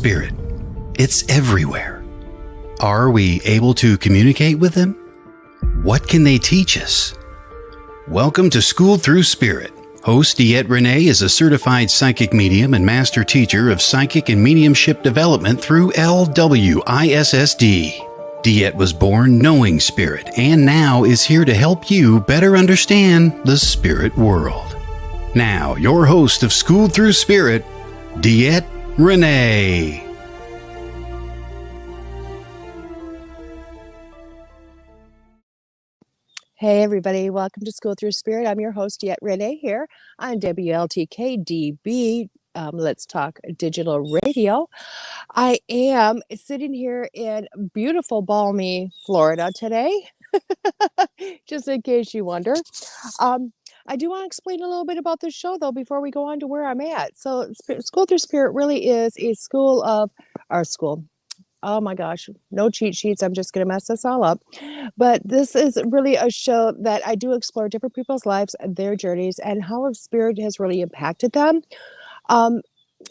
Spirit. It's everywhere. Are we able to communicate with them? What can they teach us? Welcome to School Thru Spirit. Host DeEtte Renee is a certified psychic medium and master teacher of psychic and mediumship development through LWISSD. DeEtte was born knowing spirit and now is here to help you better understand the spirit world. Now, your host of School Thru Spirit, DeEtte Renee. Hey everybody, welcome to School Thru Spirit. I'm your host, DeEtte Renee, here on WLTKDB. Let's Talk Digital Radio. I am sitting here in beautiful, balmy Florida today, just in case you wonder. I do want to explain a little bit about this show, though, before we go on to where I'm at. So School Thru Spirit really is a school of our school. Oh my gosh, no cheat sheets. I'm just going to mess this all up. But this is really a show that I do explore different people's lives, their journeys, and how spirit has really impacted them.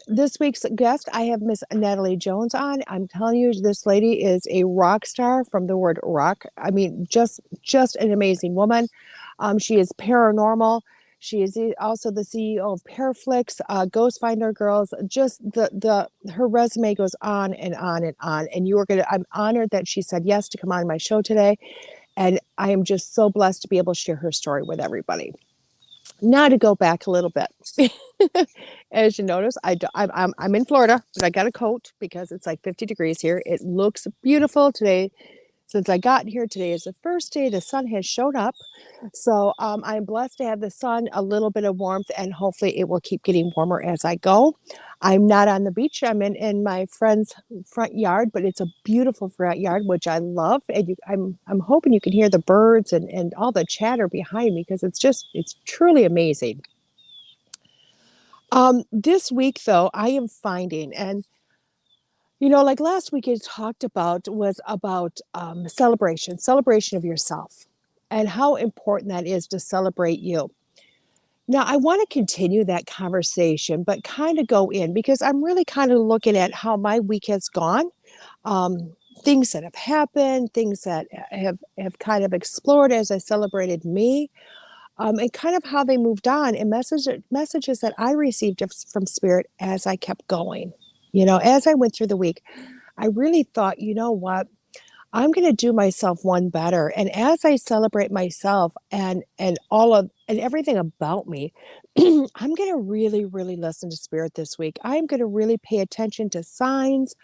This week's guest, I have Miss Natalie Jones on. I'm telling you, this lady is a rock star from the word rock. I mean, just an amazing woman. She is paranormal. She is also the CEO of ParaFlixx, Ghost Finder Girls. Just her resume goes on and on and on. And I'm honored that she said yes to come on my show today. And I am just so blessed to be able to share her story with everybody. Now to go back a little bit. As you notice, I'm in Florida, but I got a coat because it's like 50 degrees here. It looks beautiful today. Since I got here, today is the first day the sun has showed up. So I'm blessed to have the sun, a little bit of warmth, and hopefully it will keep getting warmer as I go. I'm not on the beach. I'm in my friend's front yard, but it's a beautiful front yard, which I love. And I'm hoping you can hear the birds and all the chatter behind me because it's truly amazing. This week, though, I am finding, and like last week it was about celebration of yourself and how important that is to celebrate you. Now, I want to continue that conversation, but kind of go in because I'm really kind of looking at how my week has gone, things that have happened, things that have kind of explored as I celebrated me, and kind of how they moved on, and messages that I received from Spirit as I kept going. As I went through the week, I really thought, you know what, I'm going to do myself one better. And as I celebrate myself and everything about me, I'm going to really, really listen to Spirit this week. I'm going to really pay attention to signs.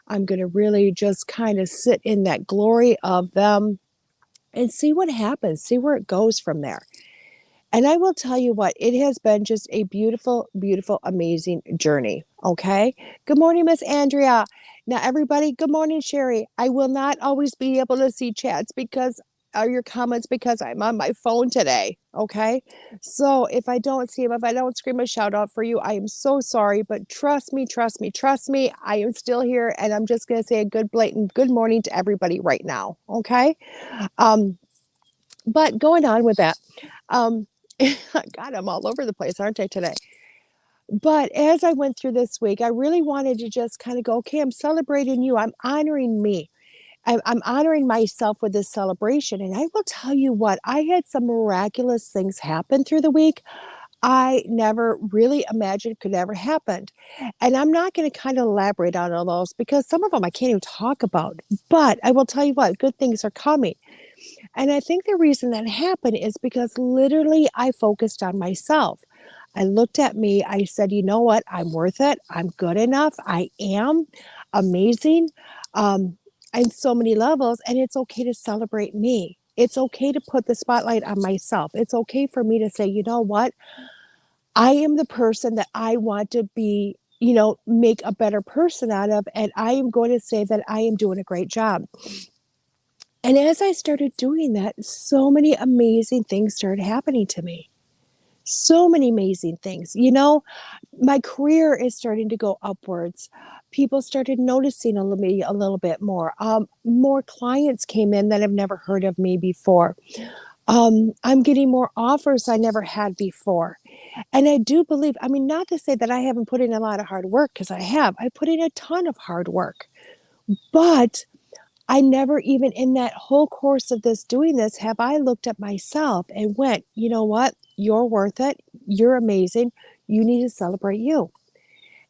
I'm going to really just kind of sit in that glory of them and see what happens, see where it goes from there. And I will tell you what, it has been just a beautiful, beautiful, amazing journey. Okay. Good morning, Miss Andrea. Now, everybody, good morning, Sherry. I will not always be able to see chats your comments because I'm on my phone today. Okay. So if I don't see them, if I don't scream a shout out for you, I am so sorry, but trust me. I am still here and I'm just going to say a good blatant good morning to everybody right now. Okay. But going on with that, God, I'm all over the place, aren't I, today? But as I went through this week, I really wanted to just kind of go, okay, I'm celebrating you. I'm honoring me. I'm honoring myself with this celebration. And I will tell you what, I had some miraculous things happen through the week I never really imagined could ever happen. And I'm not going to kind of elaborate on all those because some of them I can't even talk about. But I will tell you what, good things are coming. And I think the reason that happened is because literally I focused on myself. I looked at me. I said, you know what? I'm worth it. I'm good enough. I am amazing in so many levels. And it's okay to celebrate me. It's okay to put the spotlight on myself. It's okay for me to say, you know what? I am the person that I want to be, make a better person out of. And I am going to say that I am doing a great job. And as I started doing that, so many amazing things started happening to me. So many amazing things. My career is starting to go upwards. People started noticing me a little bit more. More clients came in that have never heard of me before. I'm getting more offers I never had before. And I do believe, I mean, not to say that I haven't put in a lot of hard work, because I have. I put in a ton of hard work. But I never, even in that whole course of this doing this, have I looked at myself and went, you know what? You're worth it. You're amazing. You need to celebrate you.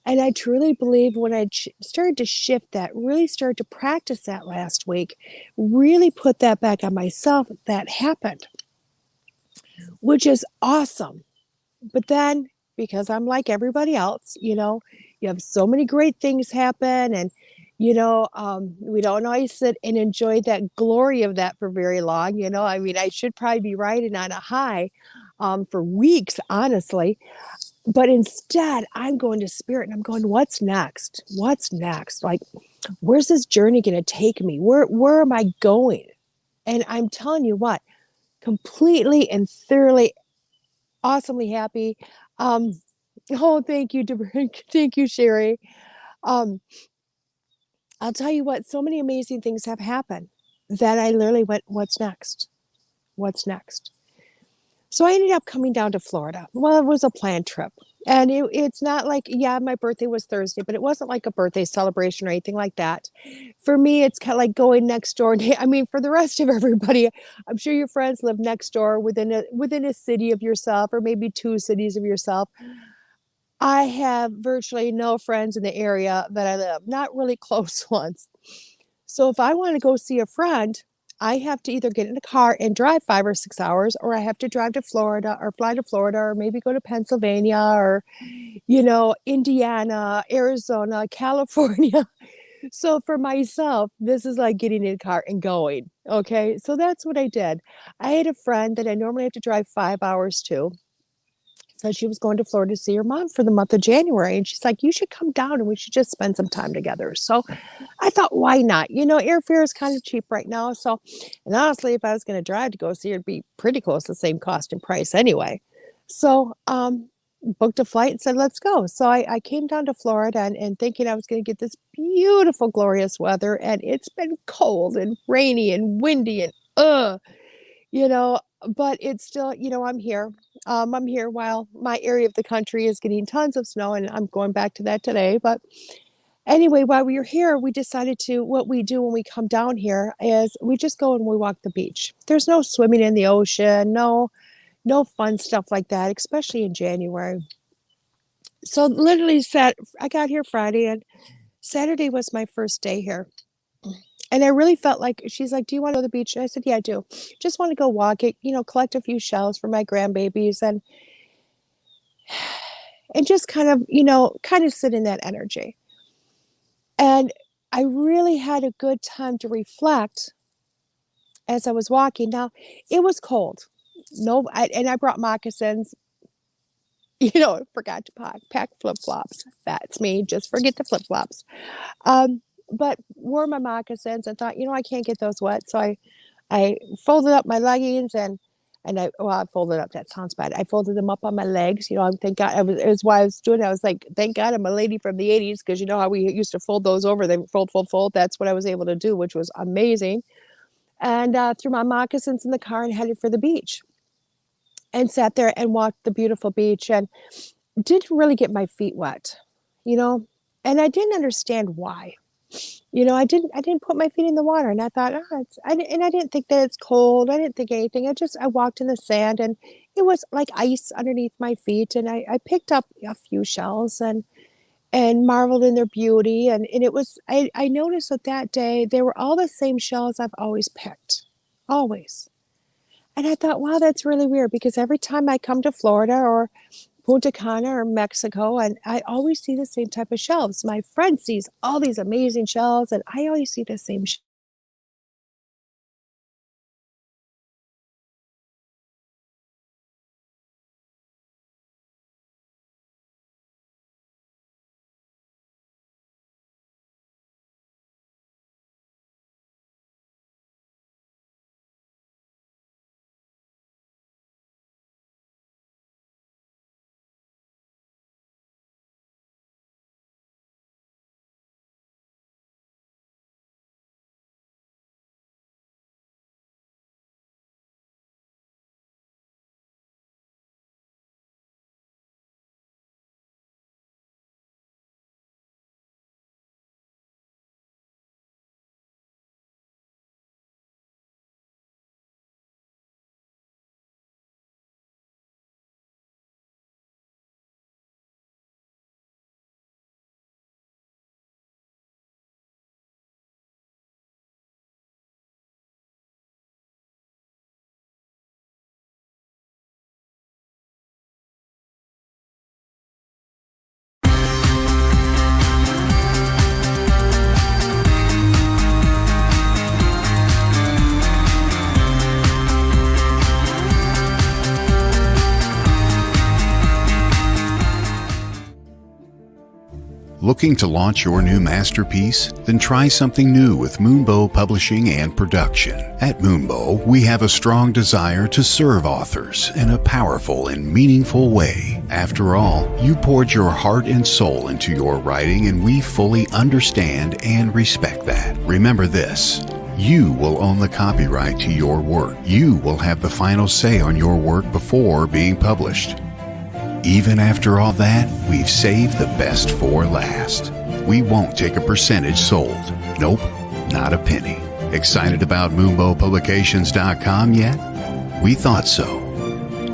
And I truly believe when I started to shift that, really started to practice that last week, really put that back on myself, that happened, which is awesome. But then, because I'm like everybody else, you have so many great things happen, and we don't always sit and enjoy that glory of that for very long. I mean, I should probably be riding on a high for weeks, honestly. But instead, I'm going to spirit and I'm going, what's next? What's next? Like, where's this journey going to take me? Where am I going? And I'm telling you what, completely and thoroughly, awesomely happy. Um, oh, thank you, thank you, Sherry. Um, I'll tell you what, so many amazing things have happened that I literally went, what's next? What's next? So I ended up coming down to Florida. Well, it was a planned trip. And it's not like, yeah, my birthday was Thursday, but it wasn't like a birthday celebration or anything like that. For me, it's kind of like going next door. I mean, for the rest of everybody, I'm sure your friends live next door within a city of yourself, or maybe two cities of yourself. I have virtually no friends in the area that I live, not really close ones. So if I want to go see a friend, I have to either get in a car and drive 5 or 6 hours, or I have to drive to Florida or fly to Florida, or maybe go to Pennsylvania, or, Indiana, Arizona, California. So for myself, this is like getting in a car and going. Okay. So that's what I did. I had a friend that I normally have to drive 5 hours to. So she was going to Florida to see her mom for the month of January. And she's like, you should come down and we should just spend some time together. So I thought, why not? Airfare is kind of cheap right now. So, and honestly, if I was going to drive to go see her, it'd be pretty close to the same cost and price anyway. So, booked a flight and said, let's go. So I came down to Florida, and thinking I was going to get this beautiful, glorious weather. And it's been cold and rainy and windy and, you know, but it's still, I'm here. I'm here while my area of the country is getting tons of snow, and I'm going back to that today. But anyway, while we were here, we decided to, what we do when we come down here is we just go and we walk the beach. There's no swimming in the ocean, no fun stuff like that, especially in January. So literally I got here Friday, and Saturday was my first day here. And I really felt like, she's like, do you want to go to the beach? And I said, yeah, I do. Just want to go walk it, collect a few shells for my grandbabies, and just kind of sit in that energy. And I really had a good time to reflect as I was walking. Now, it was cold. No, and I brought moccasins. Forgot to pack flip flops. That's me. Just forget the flip flops. But wore my moccasins and thought, I can't get those wet. So I folded up my leggings, I folded up. That sounds bad. I folded them up on my legs. Thank God. It was why I was doing it. I was like, thank God I'm a lady from the 80s, because you know how we used to fold those over. They fold, fold, fold. That's what I was able to do, which was amazing. And threw my moccasins in the car and headed for the beach, and sat there and walked the beautiful beach, and didn't really get my feet wet, you know, and I didn't understand why. I didn't put my feet in the water, and I thought, and I didn't think that it's cold. I didn't think anything. I walked in the sand, and it was like ice underneath my feet. And I picked up a few shells, and marveled in their beauty. And I noticed that day, they were all the same shells I've always picked, always. And I thought, wow, that's really weird, because every time I come to Florida or Punta Cana or Mexico, and I always see the same type of shells. My friend sees all these amazing shells, and I always see the same Looking to launch your new masterpiece? Then try something new with Moonbow Publishing and Production. At Moonbow, we have a strong desire to serve authors in a powerful and meaningful way. After all, you poured your heart and soul into your writing, and we fully understand and respect that. Remember this: you will own the copyright to your work. You will have the final say on your work before being published. Even after all that, we've saved the best for last. We won't take a percentage sold. Nope, not a penny. Excited about MoonbowPublications.com yet? We thought so.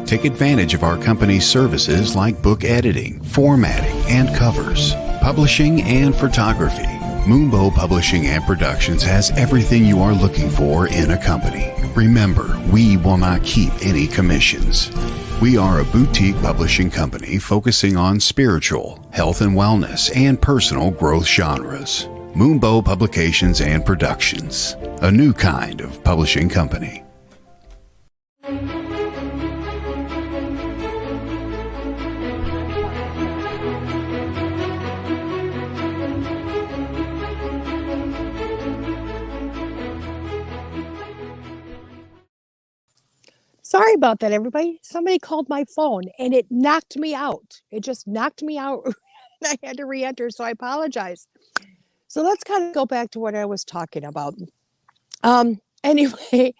Take advantage of our company's services like book editing, formatting, and covers, publishing, and photography. Moonbow Publishing and Productions has everything you are looking for in a company. Remember, we will not keep any commissions. We are a boutique publishing company focusing on spiritual, health and wellness, and personal growth genres. Moonbow Publications and Productions, a new kind of publishing company. Sorry about that, everybody. Somebody called my phone and it knocked me out. It just knocked me out. I had to re-enter, so I apologize. So let's kind of go back to what I was talking about. Anyway,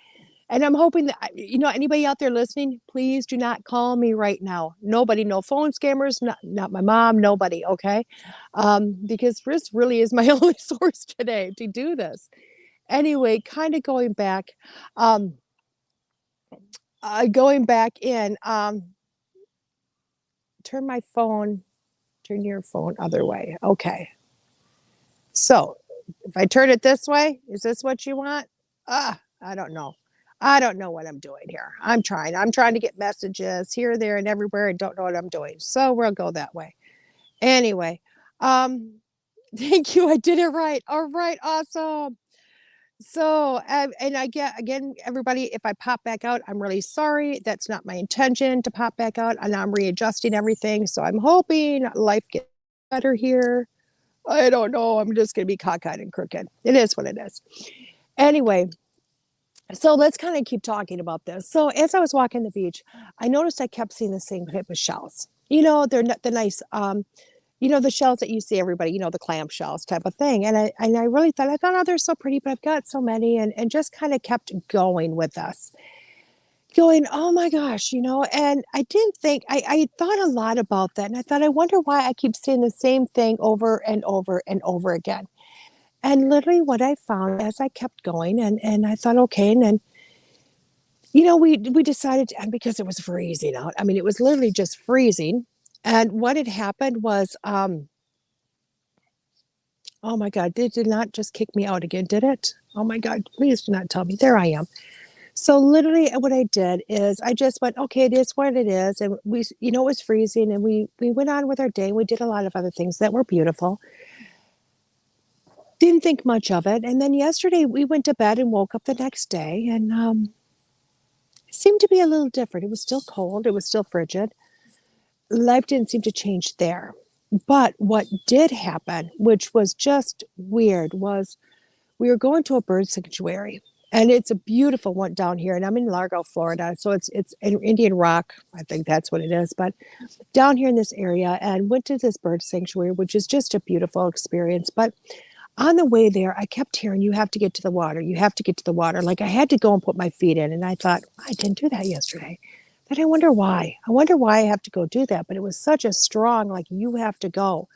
and I'm hoping that, anybody out there listening, please do not call me right now. Nobody, no phone scammers, not my mom, nobody, okay? Because this really is my only source today to do this. Anyway, kind of going back in, turn your phone other way. Okay. So if I turn it this way, is this what you want? I don't know. I don't know what I'm doing here. I'm trying to get messages here, there, and everywhere. I don't know what I'm doing. So we'll go that way. Anyway, thank you. I did it right. All right. Awesome. So, and I get, again, everybody, if I pop back out, I'm really sorry. That's not my intention to pop back out, and I'm readjusting everything. So I'm hoping life gets better here. I don't know. I'm just going to be cockeyed and crooked. It is what it is. Anyway, so let's kind of keep talking about this. So as I was walking the beach, I noticed I kept seeing the same type of shells. They're not the nice, the shells that you see everybody, the clam shells type of thing. And I really thought, oh, they're so pretty, but I've got so many, and just kind of kept going with us. Going, oh my gosh, and I didn't think, I thought a lot about that. And I thought, I wonder why I keep seeing the same thing over and over and over again. And literally what I found as I kept going, and I thought, okay, and then, we decided, and because it was freezing out, I mean, it was literally just freezing. And what had happened was, oh my God, it did not just kick me out again, did it? Oh my God, please do not tell me. There I am. So literally what I did is I just went, okay, it is what it is. And we, it was freezing, and we went on with our day. We did a lot of other things that were beautiful. Didn't think much of it. And then yesterday we went to bed and woke up the next day, and it seemed to be a little different. It was still cold. It was still frigid. Life didn't seem to change there. But what did happen, which was just weird, was we were going to a bird sanctuary. And it's a beautiful one down here. And I'm in Largo, Florida. So it's in Indian Rock. I think that's what it is. But down here in this area, and went to this bird sanctuary, which is just a beautiful experience. But on the way there, I kept hearing, you have to get to the water. You have to get to the water. Like I had to go and put my feet in. And I thought, I didn't do that yesterday. But I wonder why. I wonder why I have to go do that. But it was such a strong, like, you have to go.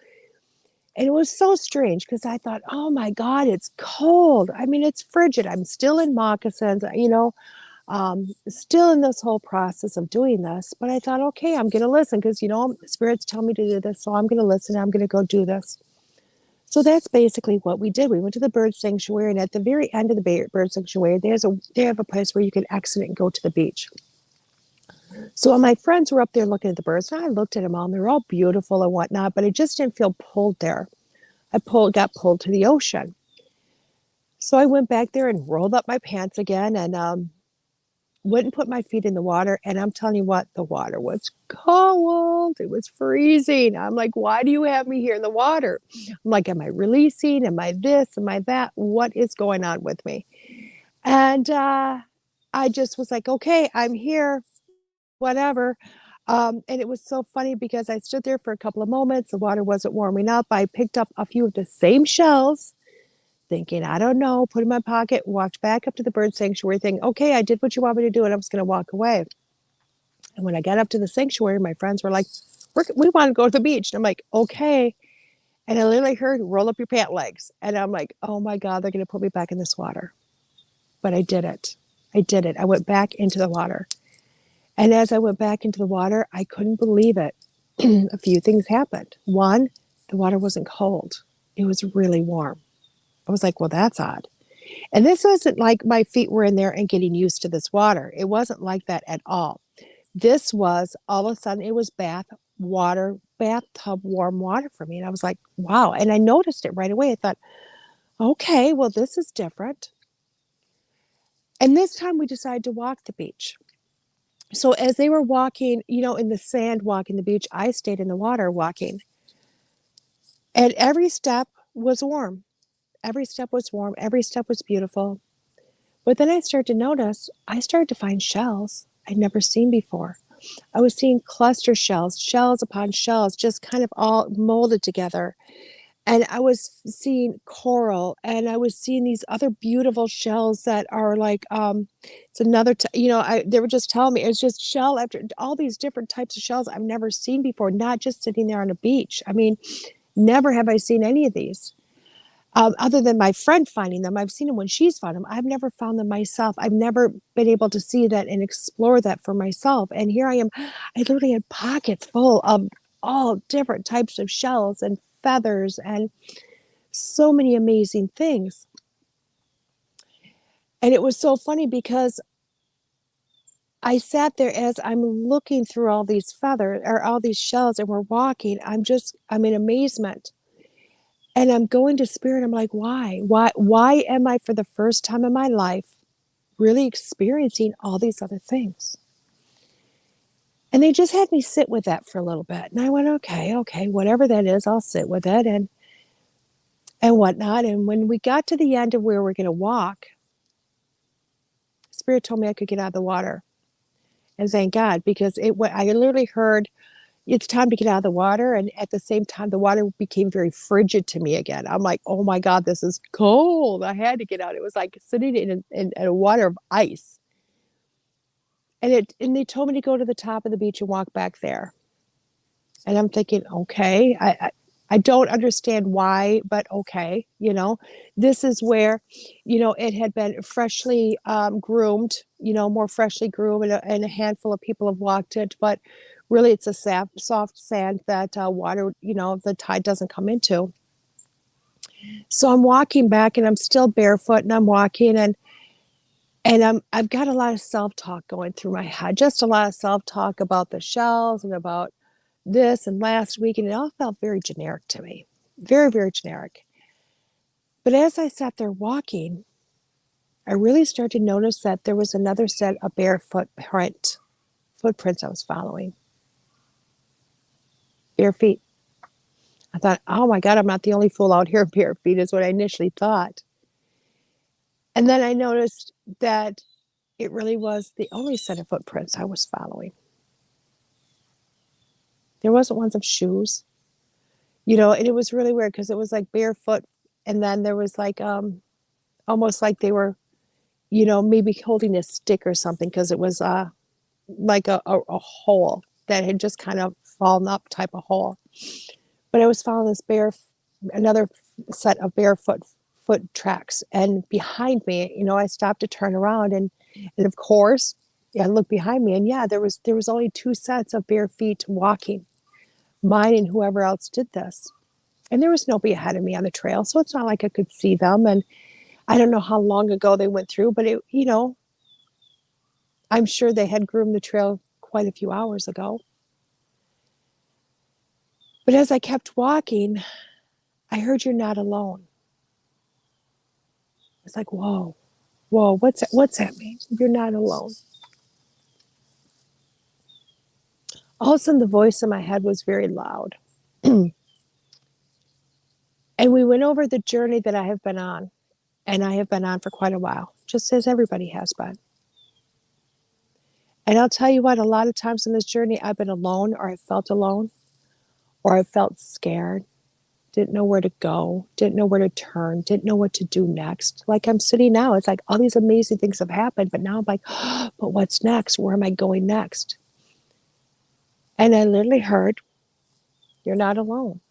And it was so strange because I thought, oh my God, it's cold. I mean, it's frigid. I'm still in moccasins, still in this whole process of doing this. But I thought, okay, I'm going to listen because, spirits tell me to do this. So I'm going to listen. I'm going to go do this. So that's basically what we did. We went to the bird sanctuary, and at the very end of the bird sanctuary, they have a place where you can exit and go to the beach. So my friends were up there looking at the birds, and I looked at them all, and they're all beautiful and whatnot, but I just didn't feel pulled there. I got pulled to the ocean. So I went back there and rolled up my pants again, and went and put my feet in the water, and I'm telling you what, the water was cold. It was freezing. I'm like, why do you have me here in the water? I'm like, am I releasing? Am I this? Am I that? What is going on with me? And I just was like, okay, I'm here, whatever. And it was so funny because I stood there for a couple of moments. The water wasn't warming up. I picked up a few of the same shells, thinking, I don't know, put in my pocket, walked back up to the bird sanctuary, thinking, okay, I did what you want me to do, and I was going to walk away. And when I got up to the sanctuary, my friends were like, we want to go to the beach. And I'm like, okay. And I literally heard, roll up your pant legs. And I'm like, oh my God, they're going to put me back in this water. But I did it. I did it. I went back into the water. And as I went back into the water, I couldn't believe it. A few things happened. One, the water wasn't cold. It was really warm. I was like, well, that's odd. And this wasn't like my feet were in there and getting used to this water. It wasn't like that at all. This was all of a sudden, it was bathtub warm water for me. And I was like, wow. And I noticed it right away. I thought, okay, well, this is different. And this time we decided to walk the beach. So as they were walking, in the sand, walking the beach, I stayed in the water walking. And every step was warm. Every step was warm. Every step was beautiful. But then I started to notice, I started to find shells I'd never seen before. I was seeing cluster shells, shells upon shells, just kind of all molded together. And I was seeing coral, and I was seeing these other beautiful shells that are like, it's another, they were just telling me, it's just shell after all these different types of shells I've never seen before, not just sitting there on a beach. I mean, never have I seen any of these. Other than my friend finding them. I've seen them when she's found them. I've never found them myself. I've never been able to see that and explore that for myself. And here I am. I literally had pockets full of all different types of shells and feathers and so many amazing things. And it was so funny because I sat there as I'm looking through all these feathers or all these shells, and we're walking. I'm in amazement. And I'm going to spirit. I'm like, why am I, for the first time in my life, really experiencing all these other things? And they just had me sit with that for a little bit. And I went, okay, whatever that is, I'll sit with it and whatnot. And when we got to the end of where we're going to walk, Spirit told me I could get out of the water. And thank God, because I literally heard, it's time to get out of the water. And at the same time, the water became very frigid to me again. I'm like, oh my God, this is cold. I had to get out. It was like sitting in a water of ice. And they told me to go to the top of the beach and walk back there. And I'm thinking, okay, I don't understand why, but okay, this is where, it had been freshly groomed, more freshly groomed, and a handful of people have walked it, but really it's a soft sand that water, the tide doesn't come into. So I'm walking back and I'm still barefoot and I'm walking and I've got a lot of self-talk going through my head, just a lot of self-talk about the shells and about this and last week, and it all felt very generic to me. Very, very generic. But as I sat there walking, I really started to notice that there was another set of barefoot footprints I was following. Bare feet. I thought, oh my God, I'm not the only fool out here bare feet, is what I initially thought. And then I noticed that it really was the only set of footprints I was following. There wasn't ones of shoes, and it was really weird because it was like barefoot. And then there was like, almost like they were, maybe holding a stick or something, because it was like a hole that had just kind of fallen up, type of hole. But I was following another set of barefoot foot tracks. And behind me, I stopped to turn around and of course, I looked behind me, and yeah, there was only two sets of bare feet walking, mine and whoever else did this. And there was nobody ahead of me on the trail, so it's not like I could see them. And I don't know how long ago they went through, but I'm sure they had groomed the trail quite a few hours ago. But as I kept walking, I heard, "You're not alone." It's like, whoa, what's that mean? You're not alone. all of a sudden the voice in my head was very loud. And we went over the journey that I have been on, and I have been on for quite a while, just as everybody has been. And I'll tell you what, a lot of times in this journey, I've been alone, or I felt alone, or I felt scared, didn't know where to go, didn't know where to turn, didn't know what to do next. Like I'm sitting now, it's like all these amazing things have happened, but now I'm like, oh, but what's next? Where am I going next? And I literally heard, you're not alone.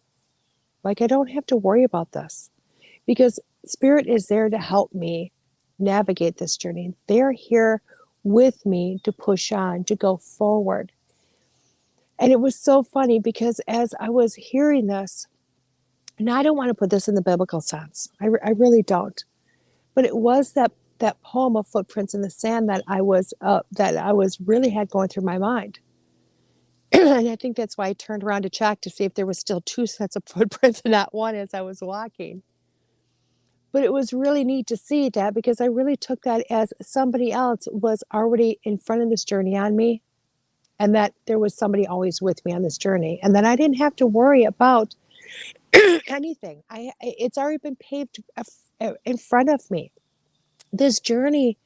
Like I don't have to worry about this because Spirit is there to help me navigate this journey. They're here with me to push on, to go forward. And it was so funny because as I was hearing this, and I don't want to put this in the biblical sense, I really don't, but it was that poem of Footprints in the Sand that I was really had going through my mind. And I think that's why I turned around to check to see if there was still two sets of footprints and not one as I was walking. But it was really neat to see that because I really took that as somebody else was already in front of this journey on me, and that there was somebody always with me on this journey, and that I didn't have to worry about anything. It's already been paved in front of me. This journey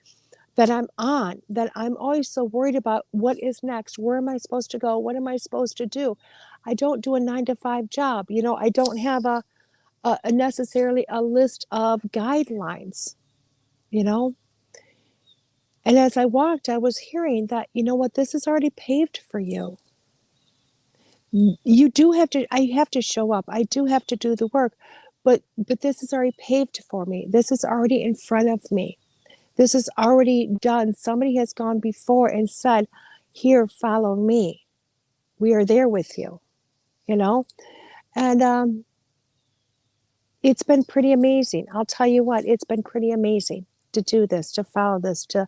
that I'm on, that I'm always so worried about what is next, where am I supposed to go, what am I supposed to do? I don't do a 9-to-5 job. I don't have a necessarily a list of guidelines, you know? And as I walked, I was hearing that, you know what, this is already paved for you. I have to show up. I do have to do the work, but this is already paved for me. This is already in front of me. This is already done. Somebody has gone before and said, here, follow me. We are there with you, And it's been pretty amazing. I'll tell you what, it's been pretty amazing to do this, to follow this, to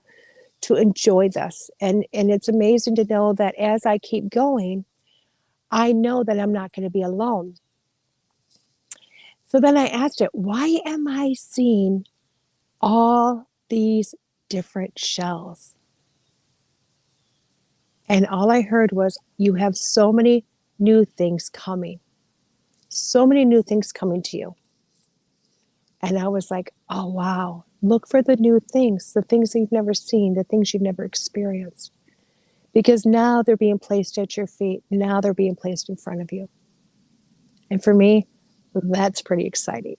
enjoy this. And it's amazing to know that as I keep going, I know that I'm not going to be alone. So then I asked it, why am I seeing all these different shells? And all I heard was, you have so many new things coming. So many new things coming to you. And I was like, oh, wow. Look for the new things, the things that you've never seen, the things you've never experienced. Because now they're being placed at your feet. Now they're being placed in front of you. And for me, that's pretty exciting.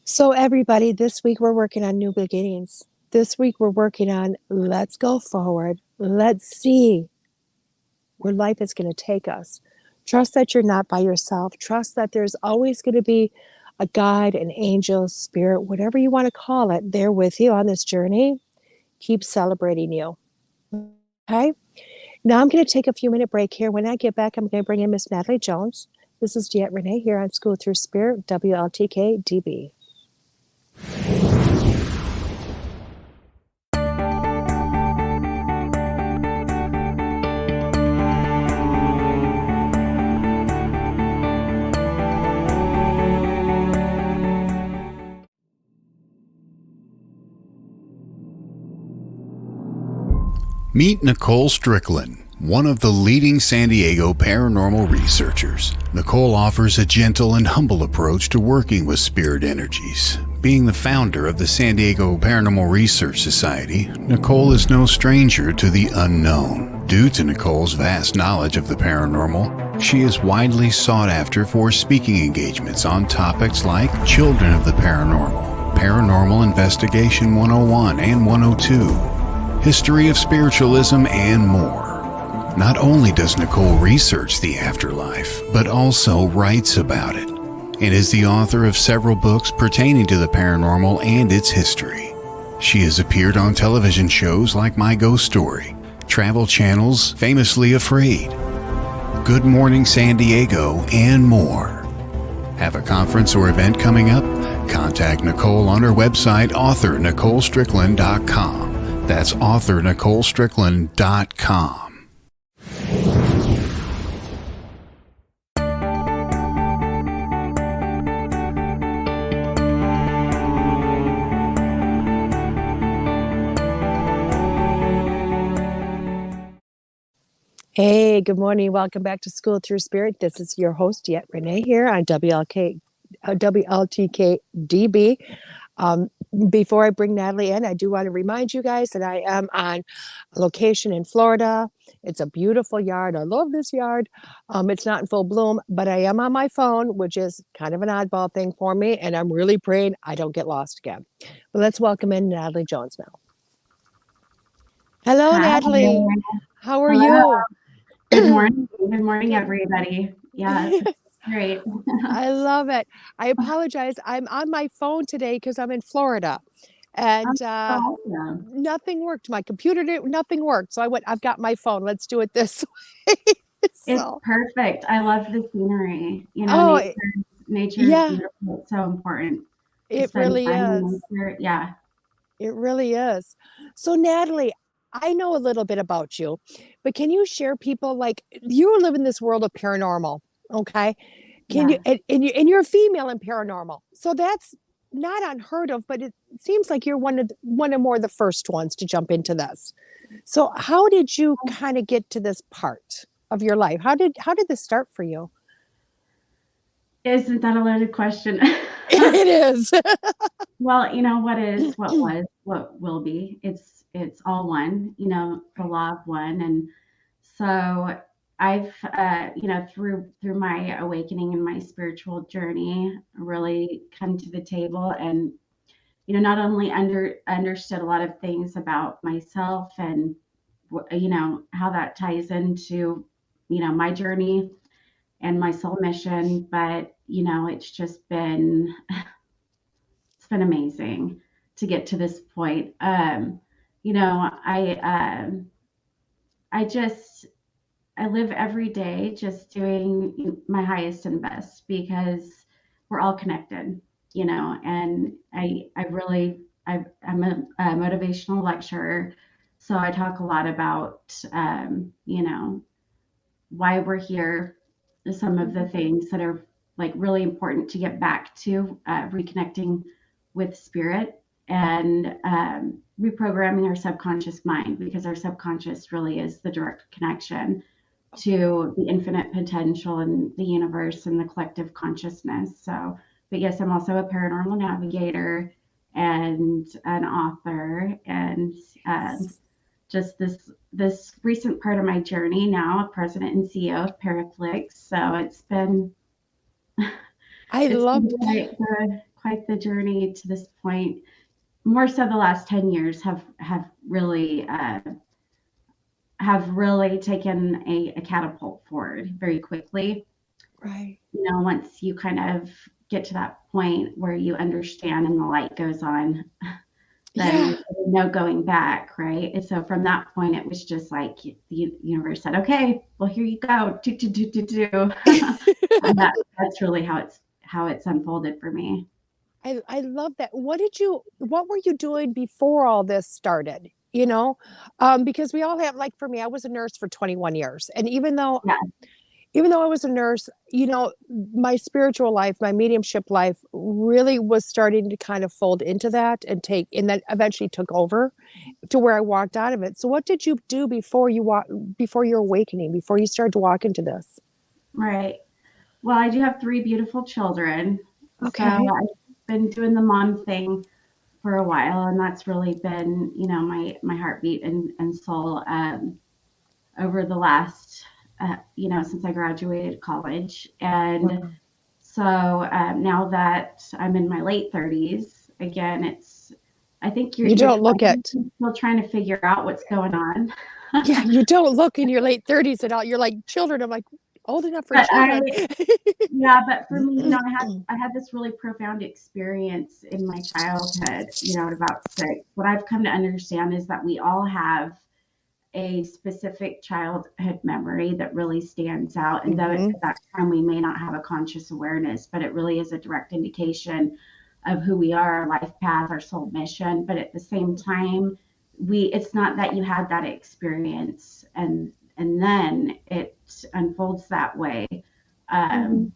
So everybody, this week we're working on new beginnings. This week we're working on let's go forward. Let's see where life is going to take us. Trust that you're not by yourself. Trust that there's always going to be a guide, an angel, spirit, whatever you want to call it, there with you on this journey. Keep celebrating you. Okay? Now I'm going to take a few minute break here. When I get back, I'm going to bring in Miss Natalie Jones. This is DeEtte Renee here on School Through Spirit, WLTK DB. Meet Nicole Strickland, one of the leading San Diego paranormal researchers. Nicole offers a gentle and humble approach to working with spirit energies. Being the founder of the San Diego Paranormal Research Society, Nicole is no stranger to the unknown. Due to Nicole's vast knowledge of the paranormal, she is widely sought after for speaking engagements on topics like Children of the Paranormal, Paranormal Investigation 101 and 102, History of Spiritualism, and more. Not only does Nicole research the afterlife, but also writes about it, and is the author of several books pertaining to the paranormal and its history. She has appeared on television shows like My Ghost Story, Travel Channel's Famously Afraid, Good Morning San Diego, and more. Have a conference or event coming up? Contact Nicole on her website, authornicolestrickland.com. That's authornicolestrickland.com. Hey, good morning. Welcome back to School Through Spirit. This is your host, DeEtte Renee, here on WLTK DB. Um, Before I bring Natalie in, I do want to remind you guys that I am on location in Florida. It's a beautiful yard. I love this yard. It's not in full bloom, but I am on my phone, which is kind of an oddball thing for me. And I'm really praying I don't get lost again. But let's welcome in Natalie Jones now. Hello, Hi. Natalie. How are Hello. you? Good morning. Good morning, everybody. Yeah, it's great. I love it. I apologize. I'm on my phone today because I'm in Florida, and Awesome. nothing worked. My computer didn't. Nothing worked. So I went. I've got my phone. Let's do it this way. It's So, perfect. I love the scenery. oh, Nature is yeah, beautiful. It's so important to it spend really time is. in nature. Yeah. It really is. So, Natalie, I know a little bit about you, but can you share people like you live in this world of paranormal? Okay. Can you Yes. and you're a female in paranormal. So that's not unheard of, but it seems like you're one of more the first ones to jump into this. So how did you kind of get to this part of your life? How did this start for you? Isn't that a loaded question? It is. Well, what is, what was, what will be. It's all one, the law of one. And so I've through my awakening and my spiritual journey really come to the table and not only understood a lot of things about myself and how that ties into my journey and my soul mission, but it's been amazing to get to this point. You know, I just I live every day just doing my highest and best because we're all connected, and I'm a motivational lecturer, so I talk a lot about why we're here, some of the things that are like really important to get back to, reconnecting with spirit and reprogramming our subconscious mind, because our subconscious really is the direct connection to the infinite potential in the universe and the collective consciousness. So, but yes, I'm also a paranormal navigator and an author, and just this recent part of my journey now, a president and CEO of ParaFlixx. So I it's loved been quite the journey to this point. More so, the last 10 years have really taken a catapult forward very quickly. right. Once you kind of get to that point where you understand and the light goes on, then Yeah. there's no going back, right? And so from that point, it was just like the universe said, "Okay, well, here you go, do." And that's really how it's unfolded for me. I love that. What were you doing before all this started? Because we all have, like for me, I was a nurse for 21 years. And Yeah, even though I was a nurse, my spiritual life, my mediumship life really was starting to kind of fold into that and then eventually took over to where I walked out of it. So what did you do before your awakening, before you started to walk into this? right. Well, I do have three beautiful children, so Okay. I've been doing the mom thing for a while, and that's really been, my heartbeat and soul, over the last, since I graduated college. And Wow. so now that I'm in my late 30s, again, I think You you're don't look it. still trying to figure out what's going on. Yeah, you don't look in your late 30s at all. You're like children. I'm like, old enough for But children. yeah, but for me, I had this really profound experience in my childhood, at about 6. What I've come to understand is that we all have a specific childhood memory that really stands out. And though at Hmm. that time we may not have a conscious awareness, but it really is a direct indication of who we are, our life path, our soul mission. But at the same time, it's not that you had that experience and then it unfolds that way. Hmm.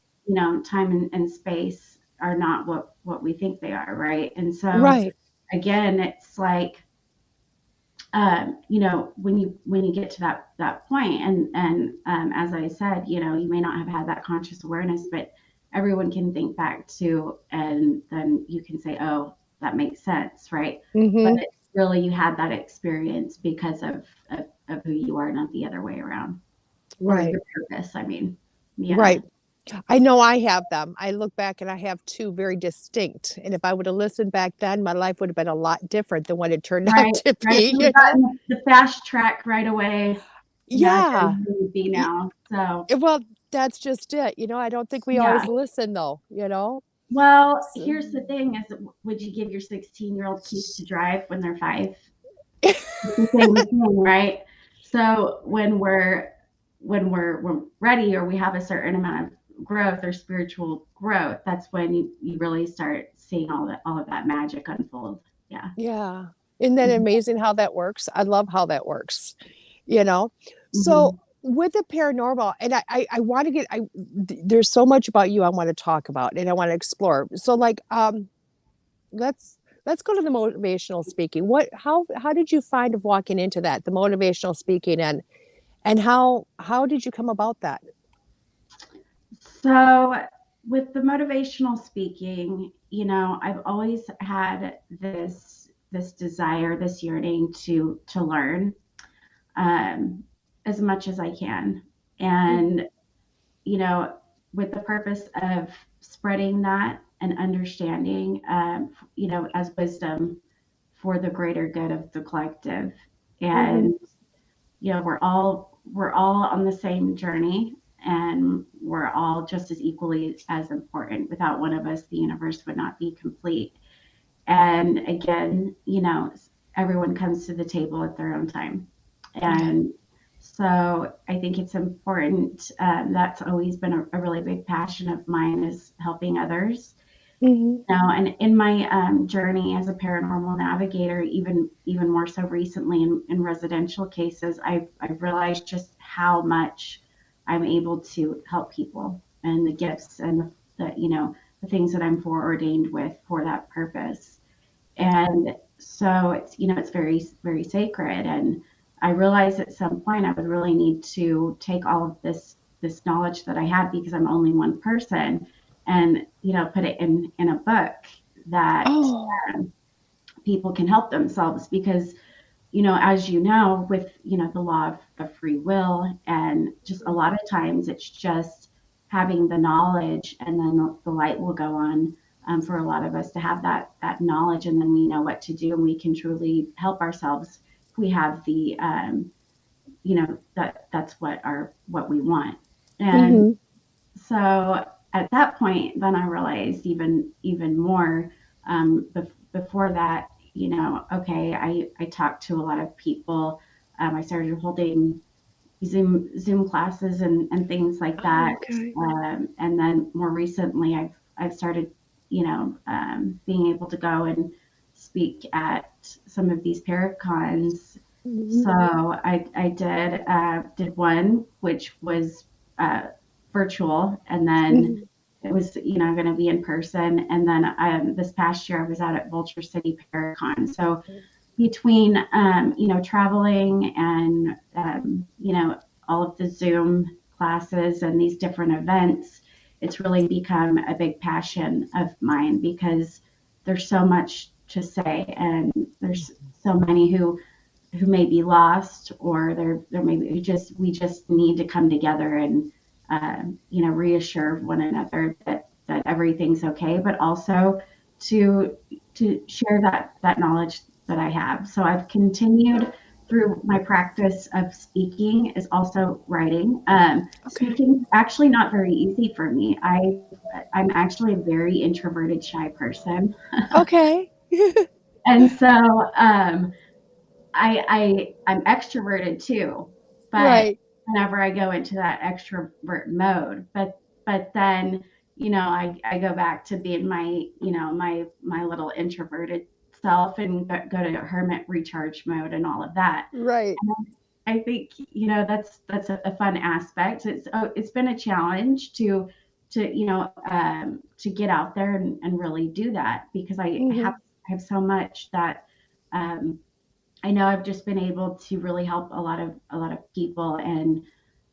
Time and space are not what we think they are, right? And so Right. again, it's like you know, when you get to that point, and as I said, you know, you may not have had that conscious awareness, but everyone can think back to, and then you can say, oh, that makes sense, right? But Mm-hmm. it's really, you had that experience because of who you are, not the other way around, or Right. your purpose. I mean, yeah. Right. I know I have them. I look back and I have two very distinct. And if I would have listened back then, my life would have been a lot different than what it turned out Right, to right. If be, you you would know? gotten the fast track right away, Yeah. imagine who you'd be Y- now. So, Well, that's just it. You know, I don't think we yeah. always listen though, you know? Well, So, here's the thing: is would you give your 16-year-old keys to drive when they're 5? It's the same thing, right? So when we're ready, or we have a certain amount of growth or spiritual growth, that's when you really start seeing all of that magic unfold. Yeah. yeah. Isn't that Mhm. amazing how that works? I love how that works, you know? So Mhm. with the paranormal, and I want to there's so much about you I want to talk about and I want to explore. So like, let's let's go to the motivational speaking. How did you find of walking into that, the motivational speaking, and how did you come about that? So with the motivational speaking, you know, I've always had this desire, this yearning to learn, um, as much as I can. And, you know, with the purpose of spreading that and understanding, you know, as wisdom for the greater good of the collective. Mm-hmm. And, you know, we're all on the same journey, and we're all just as equally as important. Without one of us, the universe would not be complete. And again, you know, everyone comes to the table at their own time. Yeah. And so I think it's important. That's always been a really big passion of mine, is helping others. Mm-hmm. You know, and in my journey as a paranormal navigator, even more so recently in residential cases, I've realized just how much I'm able to help people, and the gifts and the you know, the things that I'm foreordained with for that purpose. And so it's, you know, it's very, very sacred. And I realized at some point I would really need to take all of this knowledge that I had, because I'm only one person, and, you know, put it in a book that Oh, people can help themselves. Because, you know, as you know, with, you know, the law of free will, and just a lot of times it's just having the knowledge, and then the light will go on, for a lot of us to have that knowledge, and then we know what to do, and we can truly help ourselves if we have the, you know, that's what we want. And mm-hmm. so at that point, then I realized even more. Before that, you know, okay, I talked to a lot of people. I started holding Zoom classes and things like Oh, that. okay. And then more recently, I've started, you know, being able to go and speak at some of these paracons. Mm-hmm. So I did one which was, uh, virtual, and then Mm-hmm. it was, you know, going to be in person. And then this past year I was out at Vulture City Paracon. So between, you know, traveling and, you know, all of the Zoom classes and these different events, it's really become a big passion of mine, because there's so much to say, and there's so many who may be lost, or there may be, we just need to come together and, you know, reassure one another that everything's okay, but also to share that knowledge that I have. So I've continued through my practice of speaking, is also writing. Okay. Speaking actually not very easy for me. I'm actually a very introverted, shy person, Okay. and so, I'm extroverted too, but Right. whenever I go into that extrovert mode, but then, you know, I go back to being my, you know, my little introverted self, and go to hermit recharge mode and all of that. Right. And I think, you know, that's a fun aspect. It's been a challenge to you know, to get out there and really do that, because Mm-hmm. I have so much that, um, I know I've just been able to really help a lot of people, and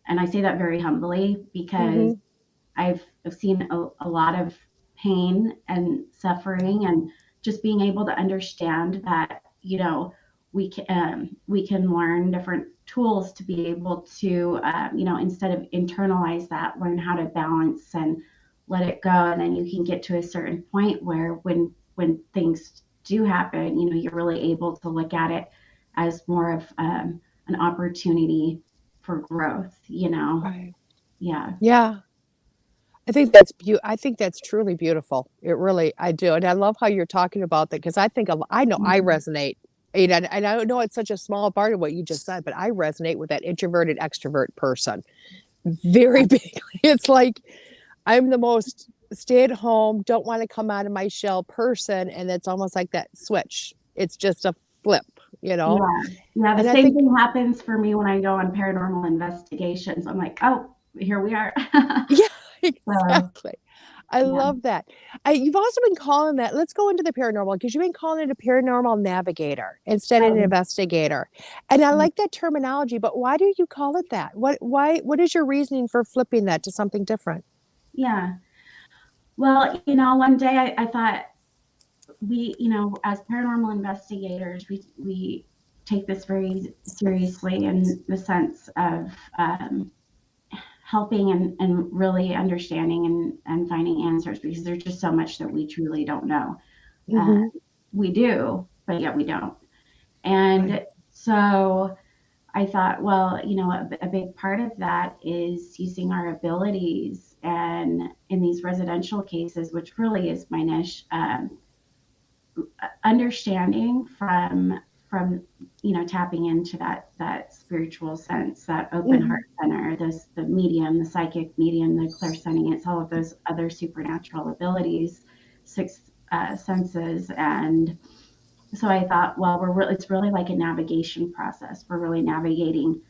I say that very humbly because Mm-hmm. I've seen a lot of pain and suffering, and just being able to understand that, we can learn different tools to be able to, instead of internalize that, learn how to balance and let it go, and then you can get to a certain point where when things do happen, you're really able to look at it as more of an opportunity for growth. Right. Yeah. Yeah. I think that's truly beautiful. It really, I do. And I love how you're talking about that because I know I Mhm. resonate. And I know it's such a small part of what you just said, but I resonate with that introverted extrovert person very big. It's like I'm the most stay at home, don't want to come out of my shell person. And it's almost like that switch. It's just a flip, you know? Yeah. Yeah. The And I same think, thing happens for me when I go on paranormal investigations. I'm like, oh, here we are. yeah, So, exactly. I yeah. love that. You've also been calling that, let's go into the paranormal because you've been calling it a paranormal navigator instead of an Oh, investigator. And I like that terminology, but why do you call it that? What is your reasoning for flipping that to something different? yeah. Well, one day I thought as paranormal investigators, we take this very seriously in the sense of helping and really understanding and finding answers, because there's just so much that we truly don't know. Uh, Hmm. we do, but yet we don't. Right. And so I thought, well, a big part of that is using our abilities, and in these residential cases, which really is my niche, understanding from tapping into that spiritual sense, that open heart Hmm. center, the medium, the psychic medium, the clairsentience, all of those other supernatural abilities, six senses. And so I thought, well, it's really like a navigation process. We're really navigating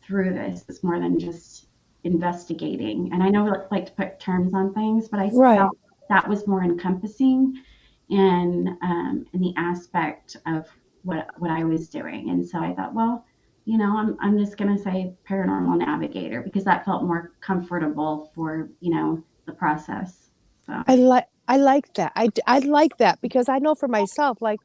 through this. It's more than just investigating. And I know we like to put terms on things, but I Right. felt that was more encompassing in the aspect of what I was doing. And so I thought, well, I'm just going to say paranormal navigator because that felt more comfortable for the process. So I like that. I like that because I know for myself, like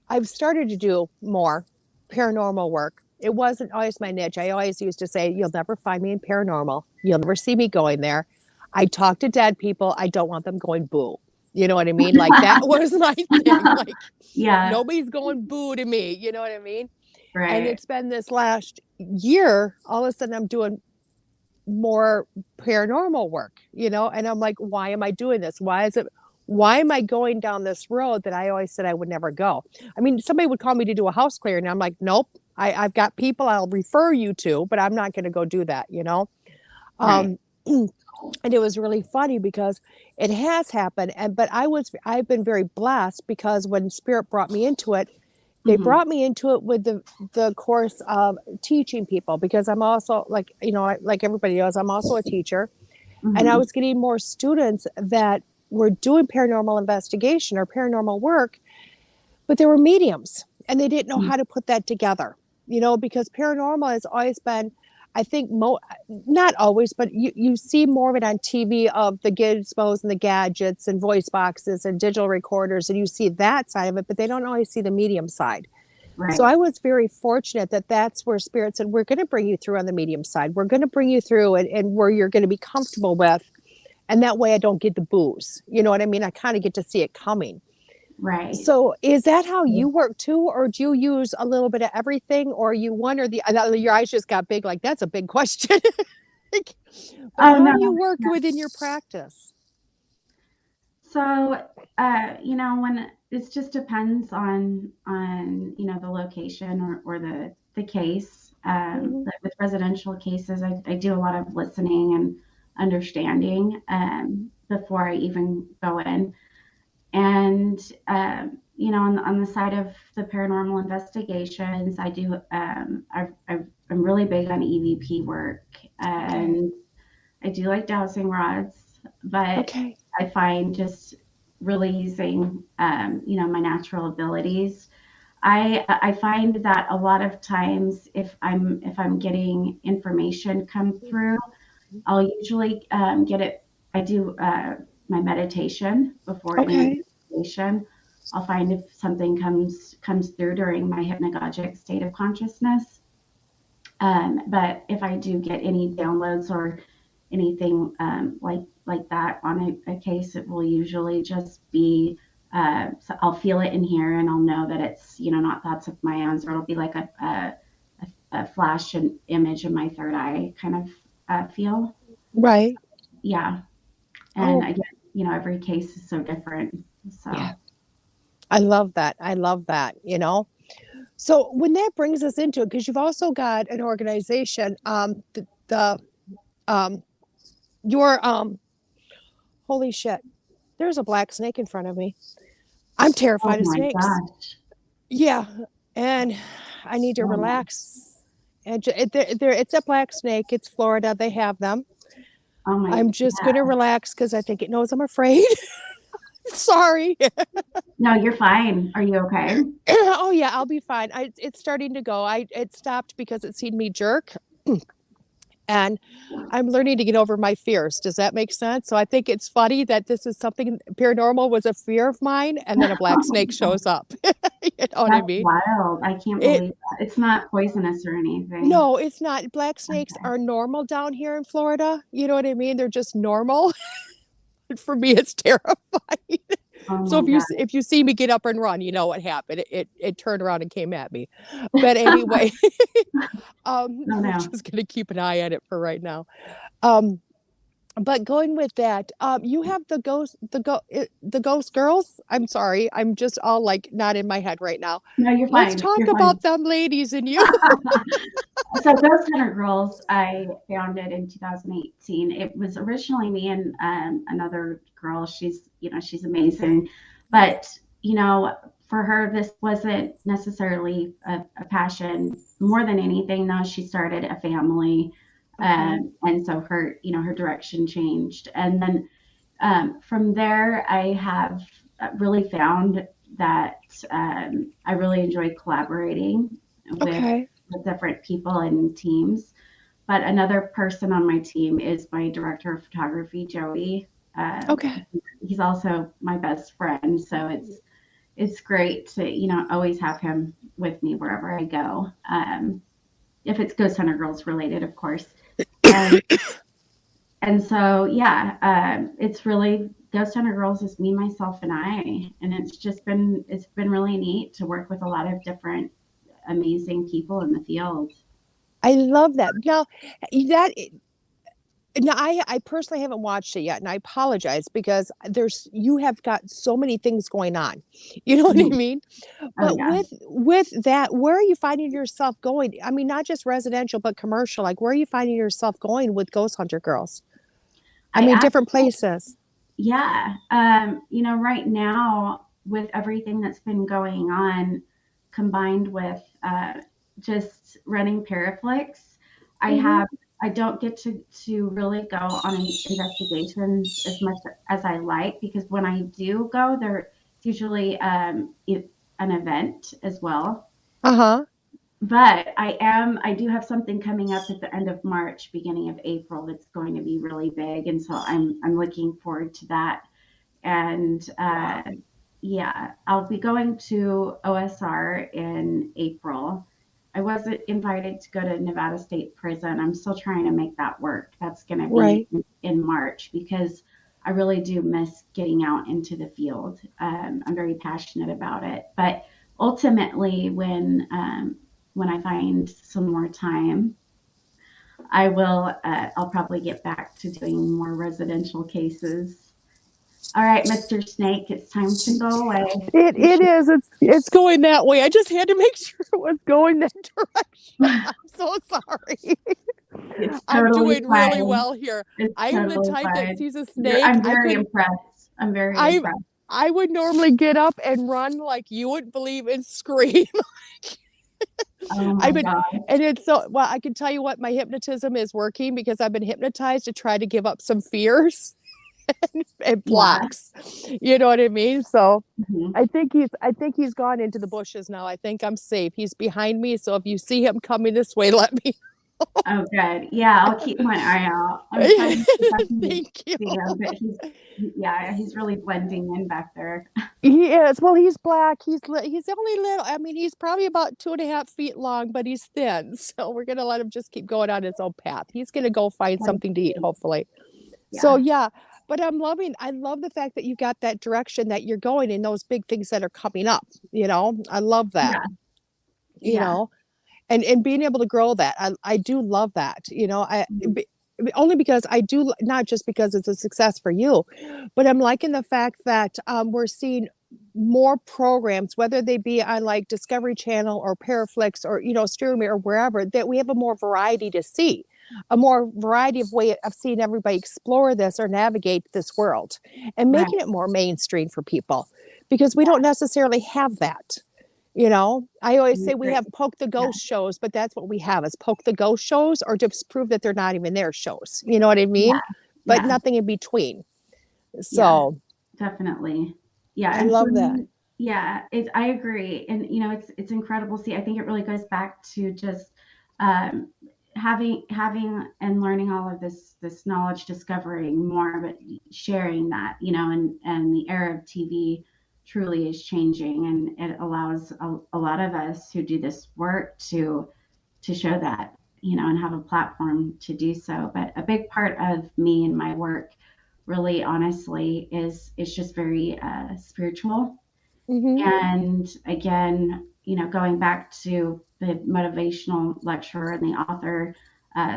I've started to do more paranormal work. It wasn't always my niche. I always used to say, you'll never find me in paranormal. You'll never see me going there. I talk to dead people. I don't want them going boo. You know what I mean? Like that was my thing. Like yeah, nobody's going boo to me. You know what I mean? And right. it's been this last year, all of a sudden I'm doing more paranormal work, and I'm like, why am I doing this? Why am I going down this road that I always said I would never go? I mean, somebody would call me to do a house clearing, and I'm like, nope, I've got people I'll refer you to, but I'm not going to go do that. Right. Um, and it was really funny because it has happened, but I've been very blessed because when Spirit brought me into it, they Hmm. brought me into it with the course of teaching people because I'm also like like everybody knows I'm also a teacher, and I Hmm. was getting more students that were doing paranormal investigation or paranormal work, but they were mediums and they didn't know how to put that together, because paranormal has always been, I think, not always, but you see more of it on TV of the gizmos and the gadgets and voice boxes and digital recorders, and you see that side of it, but they don't always see the medium side. So Right. I was very fortunate that that's where Spirit said, we're going to bring you through on the medium side. We're going to bring you through and where you're going to be comfortable with. And that way I don't get the booze. You know what I mean? I kind of get to see it coming. Right. So is that how you work too? Or do you use a little bit of everything? Or you one or the other? Your eyes just got big. Like, that's a big question. Like, but Oh how no. do you work within your practice? So, when it just depends on the location or the case. Hmm. But with residential cases, I do a lot of listening and understanding before I even go in. And on the side of the paranormal investigations, I do. I'm really big on EVP work, Okay. and I do like dowsing rods, but Okay. I find just really using, my natural abilities. I find that a lot of times if I'm getting information come through, I'll usually get it. I do my meditation before any Okay. meditation. I'll find if something comes through during my hypnagogic state of consciousness. But if I do get any downloads or anything like that on a case, it will usually just be so I'll feel it in here and I'll know that it's not thoughts of my own, or it'll be like a flash and image of my third eye kind of feel. Right. Yeah, and Oh, again, every case is so different. So yeah. I love that. I love that, So when that brings us into it, because you've also got an organization, um, your, holy shit, there's a black snake in front of me. I'm oh terrified of my snakes. gosh, Yeah. And I need to oh my, relax. And it's a black snake. It's Florida. They have them. oh my, I'm just yeah. going to relax because I think it knows I'm afraid. Sorry. No, you're fine. Are you okay? Oh yeah, I'll be fine. It's starting to go. It stopped because it seen me jerk, and I'm learning to get over my fears. Does that make sense? So I think it's funny that this is something paranormal was a fear of mine, and then a black snake shows up. You know what I That's mean? wild. I can't It believe that. It's not poisonous or anything. No, it's not. Black snakes Okay. are normal down here in Florida. You know what I mean? They're just normal. For me, it's terrifying. Oh So my God. if you see me get up and run, you know what happened. It turned around and came at me. But anyway, Oh we're no. just gonna keep an eye on it for right now. Um, but going with that, you have the ghost girls. I'm sorry, I'm just all like not in my head right now. No, you're Let's fine. talk You're fine. about them ladies and you. So Ghost Hunter Girls, I founded in 2018. It was originally me and another girl. She's amazing, but for her, this wasn't necessarily a passion. More than anything, though, she started a family, Okay. and so her direction changed. And then from there, I have really found that I really enjoy collaborating with Okay. different people and teams. But another person on my team is my director of photography, Joey. Um, Okay. he's also my best friend, so it's great to always have him with me wherever I go. If it's Ghost Hunter Girls related, of course. And and so yeah, it's really Ghost Hunter Girls is me, myself, and I, and it's been really neat to work with a lot of different amazing people in the field. I love that. That now I personally haven't watched it yet, and I apologize because you have got so many things going on. You know what I Mhm. mean? Oh But yeah. with that, where are you finding yourself going? I mean, not just residential, but commercial. Like, where are you finding yourself going with Ghost Hunter Girls? I I mean, actually, different places. yeah. Right now with everything that's been going on, combined with just running ParaFlixx, I Hmm. have I don't get to really go on investigations as much as I like, because when I do go, there it's usually an event as well. Uh-huh. But I do have something coming up at the end of March, beginning of April, that's going to be really big, and so I'm looking forward to that. And Wow. yeah, I'll be going to OSR in April. I wasn't invited to go to Nevada State Prison. I'm still trying to make that work. That's going to be Right. in March, because I really do miss getting out into the field. I'm very passionate about it. But ultimately, when I find some more time, I will. I'll probably get back to doing more residential cases. All right, Mr. Snake, it's time to go away. You It should. is. It's going that way. I just had to make sure it was going that direction. I'm so sorry. It's I'm totally doing really fine. well here. It's I am the totally type that fine. sees a snake. I'm very impressed. I'm very I impressed. I would normally get up and run like you wouldn't believe and scream. Oh I've my been, God. and it's so, well, I can tell you what, my hypnotism is working because I've been hypnotized to try to give up some fears. and Yeah. blocks. You know what I mean? So Mhm. I think he's gone into the bushes now. I think I'm safe. He's behind me. So if you see him coming this way, let me. Oh, good. Yeah, I'll keep my eye out. I'm trying to definitely Thank you. see him, but yeah, he's really blending in back there. He is. Well, he's black. He's only little. I mean, he's probably about 2.5 feet long, but he's thin. So we're gonna let him just keep going on his own path. He's gonna go find That is something to eat, great. hopefully. So Yeah. yeah, but I love the fact that you got that direction that you're going in those big things that are coming up. I love that. Yeah. You Yeah. know, and being able to grow that, I do love that. Mhm. Only because I do, not just because it's a success for you, but I'm liking the fact that we're seeing more programs, whether they be on like Discovery Channel or ParaFlixx or Stream or wherever, that we have a more variety to see, a more variety of way of seeing everybody explore this or navigate this world, and Right. making it more mainstream for people, because we Yeah. don't necessarily have that. I always I say we agree. have poke the Yeah. ghost shows, but that's what we have, is poke the ghost shows or just prove that they're not even their shows. You know what I Yeah. mean? But Yeah. nothing in between. Yeah. So Definitely. Yeah. I And for love that. me, yeah, I agree. And it's incredible. See, I think it really goes back to just um having and learning all of this knowledge, discovering more of it, sharing that, and the era of TV truly is changing, and it allows a lot of us who do this work to show that, and have a platform to do so. But a big part of me and my work, really honestly, is just very spiritual. Hmm. And again, going back to the motivational lecturer and the author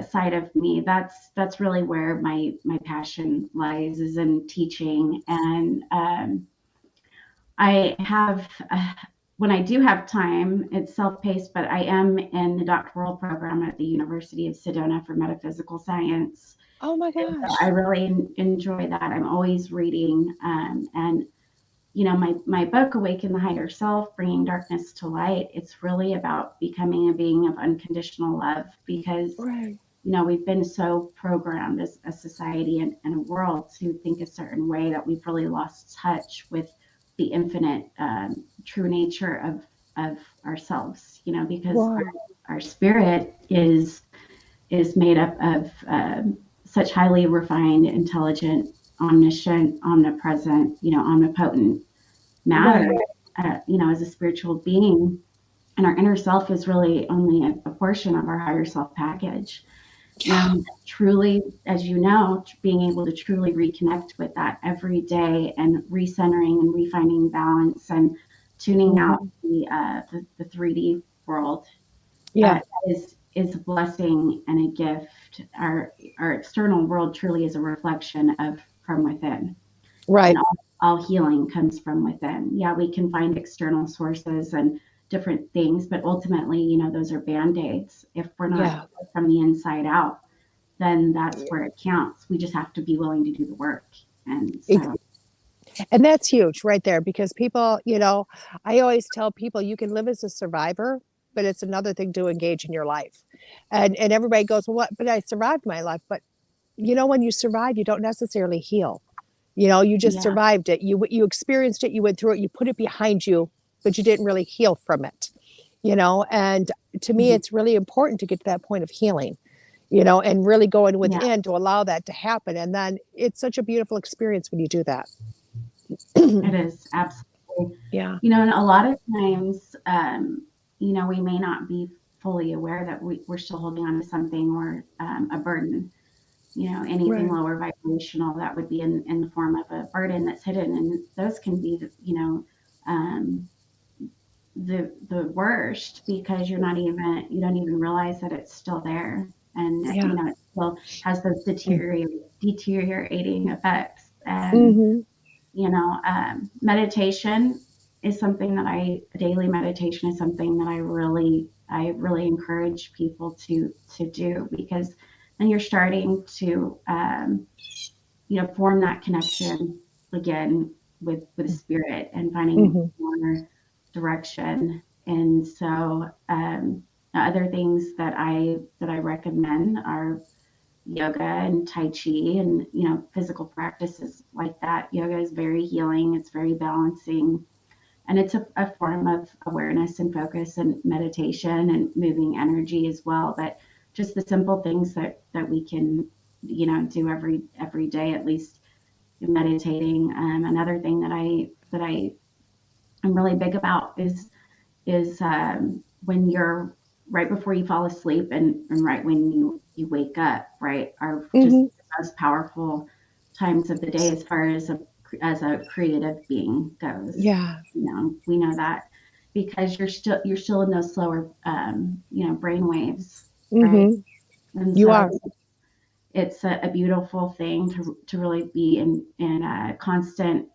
side of me, that's really where my passion lies, is in teaching. And I have, when I do have time, it's self-paced, but I am in the doctoral program at the University of Sedona for metaphysical science. Oh my And so I gosh. really enjoy that. I'm always reading, and my book, Awaken the Higher Self, Bringing Darkness to Light, it's really about becoming a being of unconditional love, because Right. we've been so programmed as a society and a world to think a certain way, that we've really lost touch with the infinite, true nature of ourselves. Because Wow. our spirit is made up of such highly refined, intelligent, omniscient, omnipresent, omnipotent matter, Right. as a spiritual being. And our inner self is really only a portion of our higher self package. And truly, as you know, being able to truly reconnect with that every day, and recentering and refinding balance, and tuning out Hmm. the 3D world, uh, Yeah. is a blessing and a gift. Our external world truly is a reflection of from within, and Right. all healing comes from within. Yeah, we can find external sources and different things, but ultimately, those are band-aids. If we're not Yeah. from the inside out, then that's where it counts. We just have to be willing to do the work. And so, And that's huge right there, because people, I always tell people you can live as a survivor, but it's another thing to engage in your life. And everybody goes, well, what? But I survived my life. But when you survive, you don't necessarily heal. You just yeah, survived it. You experienced it, you went through it, you put it behind you, but you didn't really heal from it. And to me, mhm, it's really important to get to that point of healing, and really going yeah, within to allow that to happen. And then it's such a beautiful experience when you do that. it is absolutely. Yeah. And a lot of times, we may not be fully aware that we're still holding on to something, or a burden. Anything Right. lower vibrational, that would be in the form of a burden that's hidden. And those can be, um, the worst, because you don't even realize that it's still there. And, Yeah. it still has those deteriorating effects. And, Hmm. meditation is something that daily meditation is something that I really encourage people to do, because then you're starting to, form that connection again with spirit, and finding Hmm. more direction. And so, other things that I recommend are yoga and Tai Chi and, physical practices like that. Yoga is very healing. It's very balancing. And it's a form of awareness and focus and meditation and moving energy as well. But just the simple things that we can, do every day, at least meditating. Another thing that I am really big about is when you're right before you fall asleep and right when you wake up, right, are just Hmm. the most powerful times of the day as far as a creative being goes. Yeah. We know that because you're still in those slower brain waves, right? Hmm. And You so are. it's a beautiful thing to really be in a constant,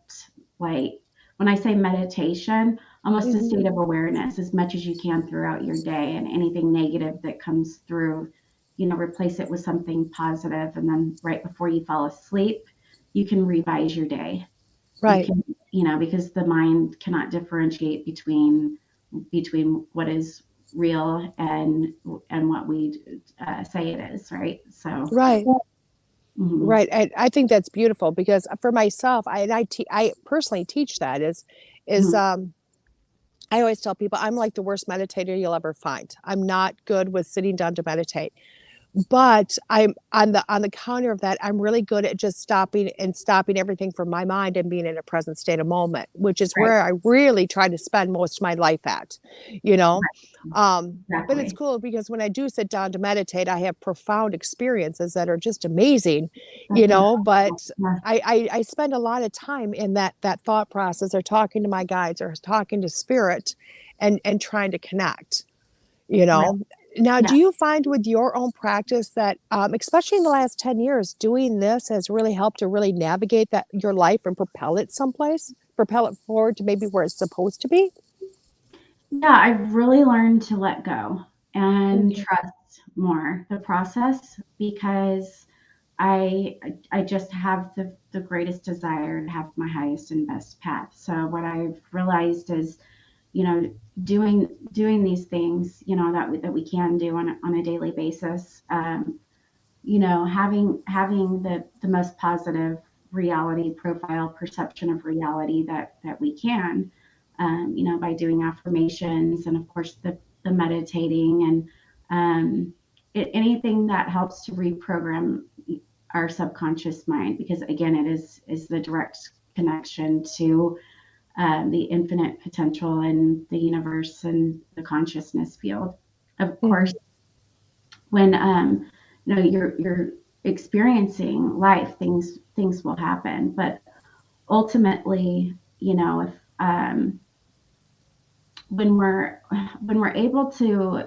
like, when I say meditation, almost a Hmm. state of awareness as much as you can throughout your day, and anything negative that comes through, replace it with something positive. And then right before you fall asleep, you can revise your day. You Right. can, because the mind cannot differentiate between what is real and what we say it is, right? So, Right. mhm, Right, and I think that's beautiful because for myself, I personally teach that is, mhm, I always tell people I'm like the worst meditator you'll ever find. I'm not good with sitting down to meditate. But I'm on the counter of that, I'm really good at just stopping everything from my mind and being in a present state of moment, which is right, where I really try to spend most of my life at, you know? But it's exactly. cool because when I do sit down to meditate, I have profound experiences that are just amazing, That's incredible. but Yeah, I spend a lot of time in that thought process or talking to my guides or talking to spirit and trying to connect, you right. know? Now, Yeah. do you find with your own practice that, especially in the last 10 years, doing this has really helped to really navigate that your life and propel it forward to maybe where it's supposed to be? Yeah, I've really learned to let go and Mhm. trust more the process because I I just have the greatest desire to have my highest and best path. So what I've realized is, you know, doing these things, that we can do on a daily basis. Having the most positive reality profile perception of reality that we can, by doing affirmations and of course the meditating and anything that helps to reprogram our subconscious mind, because again it is the direct connection to the infinite potential in the universe and the consciousness field. Of course, Mhm. when you're experiencing life, things will happen, but ultimately, if when we're able to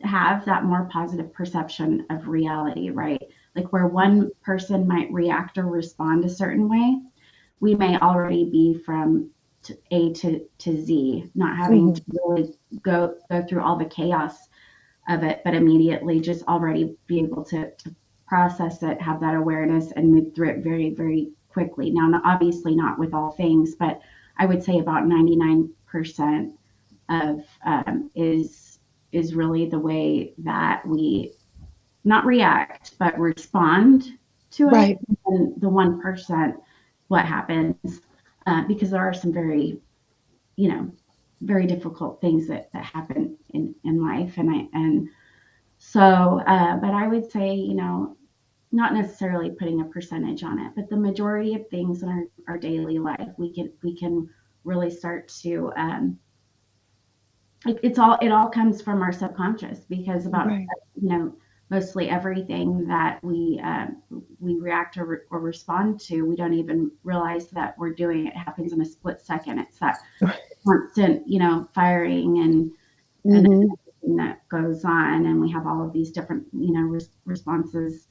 have that more positive perception of reality, right, like where one person might react or respond a certain way, we may already be from A to Z, not having to Mhm. really go through all the chaos of it, but immediately just already be able to process it, have that awareness, and move through it very, very quickly. Now, obviously not with all things, but I would say about 99% of is really the way that we not react, but respond to it. Right. And the 1%, what happens, because there are some very, you know, very difficult things that happen in life. And so, but I would say, not necessarily putting a percentage on it, but the majority of things in our daily life, we can really start to, it all comes from our subconscious, because about, Right. you know, mostly everything that we react or respond to, we don't even realize that we're doing it. It happens in a split second. It's that constant, firing and Mhm. everything that goes on, and we have all of these different, responses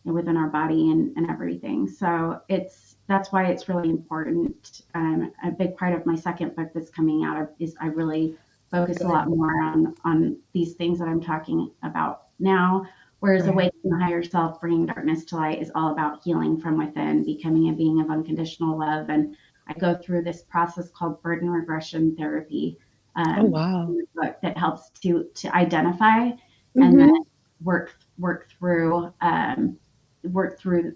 within our body and everything. So that's why it's really important. A big part of my second book that's coming out is I really focus a Good. lot more on these things that I'm talking about now. Whereas Right. Awakening the Higher Self, Bringing Darkness to Light is all about healing from within, becoming a being of unconditional love. And I go through this process called burden regression therapy, Oh, in wow. the book, that helps to identify and then Mhm. work through. work through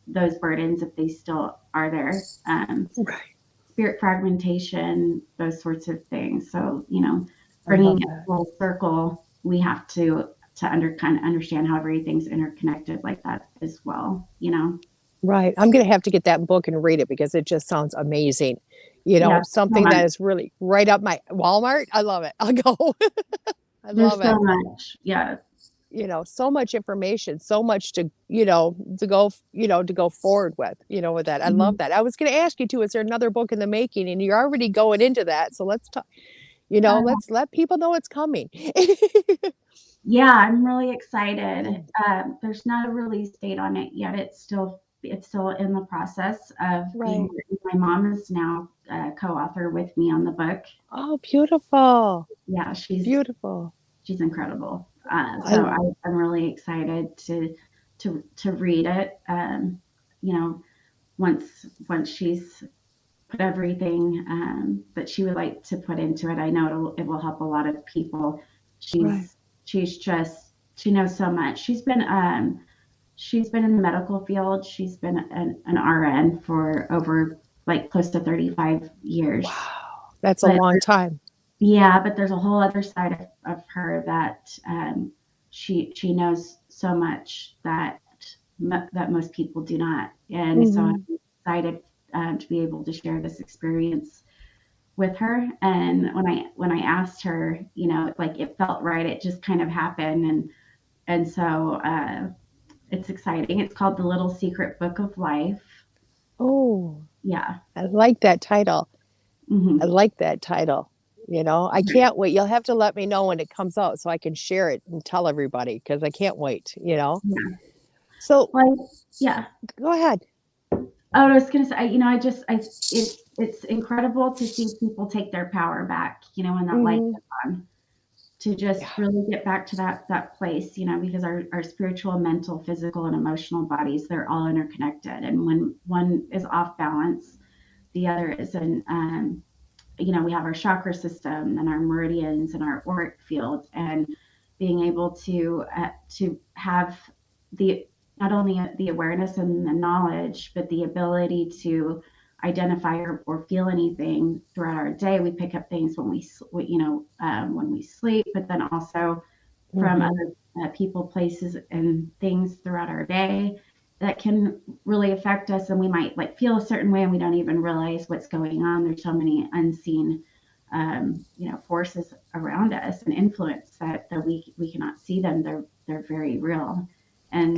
those burdens if they still are there. Right. Spirit fragmentation, those sorts of things. So, I love bringing it that. full circle, we have to kind of understand how everything's interconnected like that as well. Right. I'm going to have to get that book and read it because it just sounds amazing. Yeah, so Something much. that is really right up my Walmart. I love it. I'll go. I There's love it. so much. Yeah. So much information, so much to, to go forward with, with that. I love that. I was going to ask you too, is there another book in the making? And you're already going into that. So let's talk, let's let people know it's coming. Yeah, I'm really excited. There's not a release date on it yet. It's still in the process of being Right. written. My mom is now a co-author with me on the book. Oh, beautiful. Yeah, Beautiful. she's incredible. So I'm really excited to read it. Once she's put everything that she would like to put into it, I know it will help a lot of people. Right. She knows so much. She's been in the medical field. She's been an RN for over close to 35 years. Wow. That's a long time. Yeah, but there's a whole other side of her that she knows so much that most people do not. And so I'm excited to be able to share this experience with her. And when I asked her, it felt right. It just kind of happened. And so it's exciting. It's called The Little Secret Book of Life. Oh, yeah. I like that title. Mm-hmm. I like that title. I can't wait. You'll have to let me know when it comes out so I can share it and tell everybody because I can't wait, Yeah. So, yeah. Go ahead. I was going to say, it's incredible to see people take their power back, when that light is on, to just really get back to that place, because our spiritual, mental, physical, and emotional bodies, they're all interconnected. And when one is off balance, the other isn't. We have our chakra system and our meridians and our auric field, and being able to have not only the awareness and the knowledge, but the ability to identify or feel anything throughout our day. We pick up things when we sleep, but then also from other people, places, and things throughout our day that can really affect us. And we might feel a certain way and we don't even realize what's going on. There's so many unseen forces around us and influence that we cannot see them. They're very real. And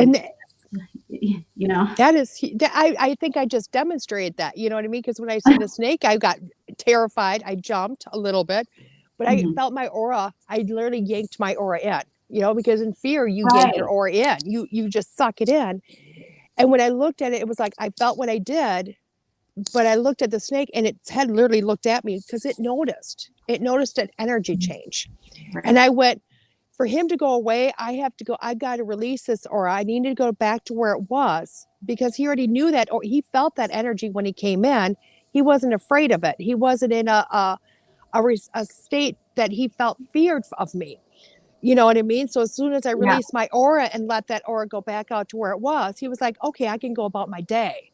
that is, I think I just demonstrated that, you know what I mean? Because when I seen the snake, I got terrified. I jumped a little bit, but I felt my aura. I literally yanked my aura in, because in fear, you yank your aura in, you just suck it in. And when I looked at it, it was like, I felt what I did, but I looked at the snake and its head literally looked at me because it noticed an energy change. Right. And I went, for him to go away, I got to release this aura. I needed to go back to where it was because he already knew that, or he felt that energy when he came in. He wasn't afraid of it. He wasn't in a state that he felt feared of me. You know what I mean? So as soon as I released my aura and let that aura go back out to where it was, he was like, okay, I can go about my day,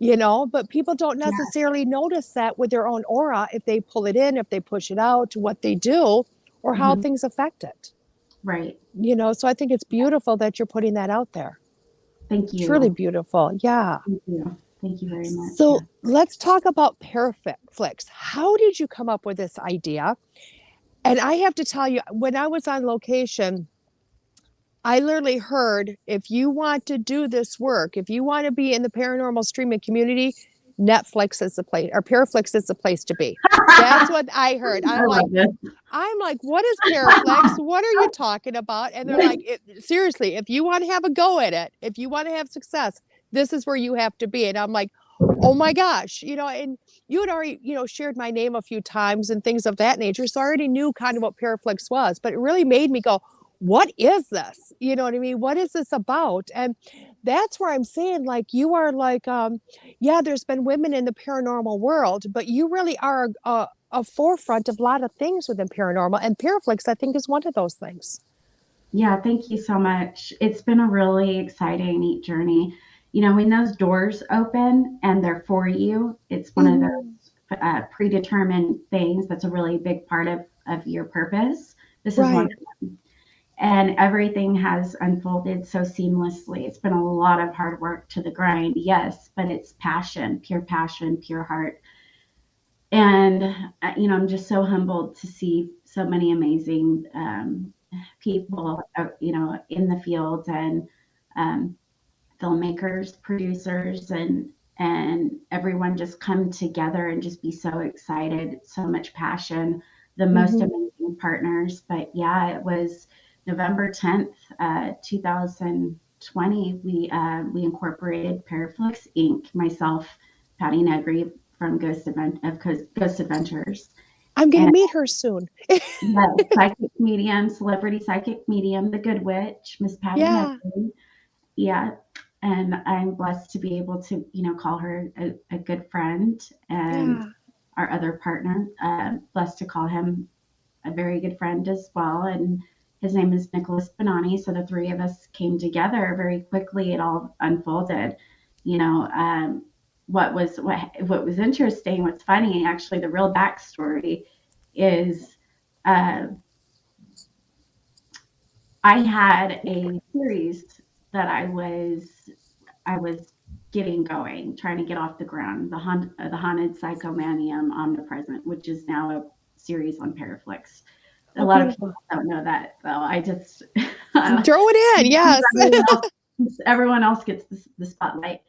but people don't necessarily notice that with their own aura, if they pull it in, if they push it out, what they do, or how things affect it. Right. So I think it's beautiful that you're putting that out there. Thank you. Truly beautiful. Yeah. Thank you. Thank you very much. So let's talk about ParaFlixx. How did you come up with this idea? And I have to tell you, when I was on location, I literally heard, if you want to do this work, if you want to be in the paranormal streaming community, Netflix is the place, or ParaFlixx is the place to be. That's what I heard. I'm like, what is ParaFlixx? What are you talking about? And they're like, seriously, if you want to have a go at it, if you want to have success, this is where you have to be. And I'm like, oh my gosh, and you had already, shared my name a few times and things of that nature. So I already knew kind of what ParaFlixx was, but it really made me go, what is this? You know what I mean? What is this about? And that's where I'm saying, you are there's been women in the paranormal world, but you really are a forefront of a lot of things within paranormal. And ParaFlixx, I think, is one of those things. Yeah, thank you so much. It's been a really exciting, neat journey. You know, when those doors open and they're for you, it's one of Mhm. those predetermined things that's a really big part of your purpose. This is one Right. of them. And everything has unfolded so seamlessly. It's been a lot of hard work to the grind, yes, but it's passion, pure heart. And, I'm just so humbled to see so many amazing people, in the field, and um, filmmakers, producers, and everyone just come together and just be so excited, so much passion, the most Mhm. amazing partners. But yeah, it was November 10th, 2020. We incorporated ParaFlixx Inc. Myself, Patty Negri from Ghost Adventures, I'm gonna and meet her soon. the psychic medium, celebrity psychic medium, the Good Witch, Miss Patty Yeah. Negri. Yeah, and I'm blessed to be able to, call her a good friend, and Yeah. our other partner, blessed to call him a very good friend as well. And his name is Nicholas Bonani. So the three of us came together very quickly. It all unfolded. You know, what was interesting, what's funny, actually, the real backstory is uh, I had a series that I was getting going, trying to get off the ground, the Haunted Psychomanium Omnipresent, which is now a series on Paraflix. A Oh, lot of people beautiful. don't know that, though. I just Throw it in. Yes. everyone else gets the spotlight.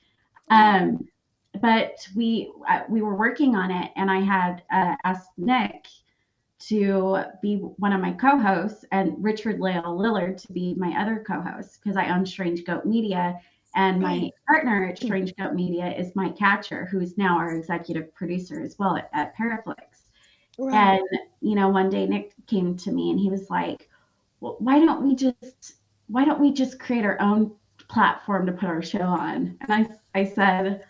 Um, but we were working on it, and I had asked Nick to be one of my co-hosts and Richard Lale Lillard to be my other co-host because I own Strange Goat Media. And my Right. partner at Strange Goat Media is Mike Catcher, who's now our executive producer as well at Paraflix. Right. And, one day Nick came to me and he was like, well, why don't we just create our own platform to put our show on? And I said,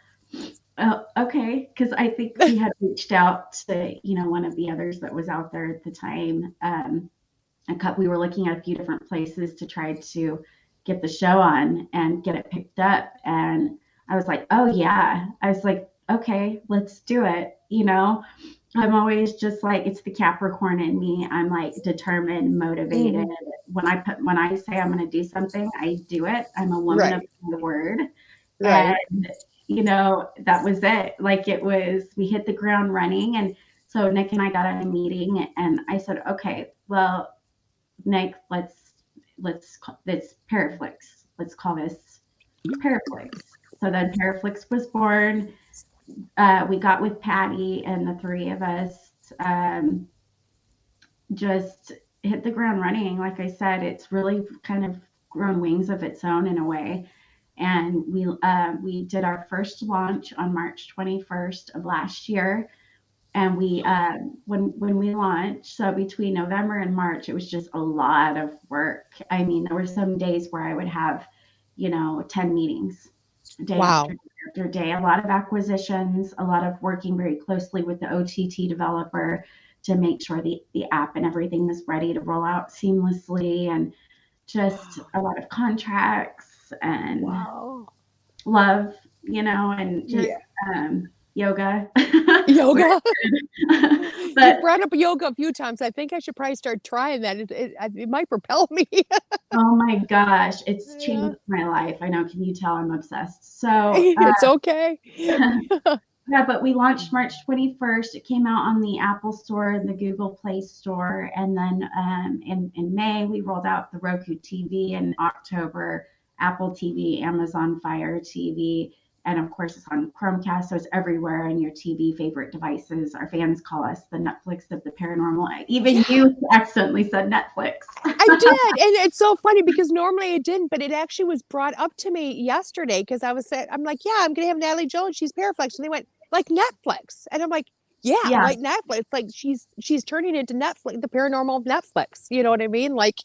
oh, okay, because I think we had reached out to, one of the others that was out there at the time. We were looking at a few different places to try to get the show on and get it picked up. And I was like, oh yeah. I was like, okay, let's do it. I'm always just like, it's the Capricorn in me. I'm like determined, motivated. Mhm. When I say I'm going to do something, I do it. I'm a woman of Right. my word. Right. And, that was it. Like we hit the ground running. And so Nick and I got on a meeting and I said, okay, well, Nick, let's call this Paraflix. Let's call this Paraflix. So then Paraflix was born. We got with Patty, and the three of us just hit the ground running. Like I said, it's really kind of grown wings of its own in a way. And we did our first launch on March 21st of last year. And when we launched, so between November and March, it was just a lot of work. I mean, there were some days where I would have, 10 meetings day after Wow. day after day, a lot of acquisitions, a lot of working very closely with the OTT developer to make sure the app and everything was ready to roll out seamlessly, and just Wow. a lot of contracts and Wow. love, and just Yeah. yoga. Where Yoga. but You've brought up yoga a few times. I think I should probably start trying that. It might propel me. oh my gosh, it's Yeah. changed my life. I know. Can you tell I'm obsessed? So, It's okay. yeah, but we launched March 21st. It came out on the Apple Store and the Google Play Store. And then in May, we rolled out the Roku TV. In October, Apple TV, Amazon Fire TV. And of course, it's on Chromecast. So it's everywhere on your TV favorite devices. Our fans call us the Netflix of the paranormal. Even Yeah. you accidentally said Netflix. I did, and it's so funny because normally it didn't, but it actually was brought up to me yesterday because I was saying, I'm like, yeah, I'm gonna have Natalie Jones. She's Paraflex, and they went like Netflix, and I'm like, yeah, Yeah. like Netflix. Like she's turning into Netflix, the paranormal of Netflix. You know what I mean? Like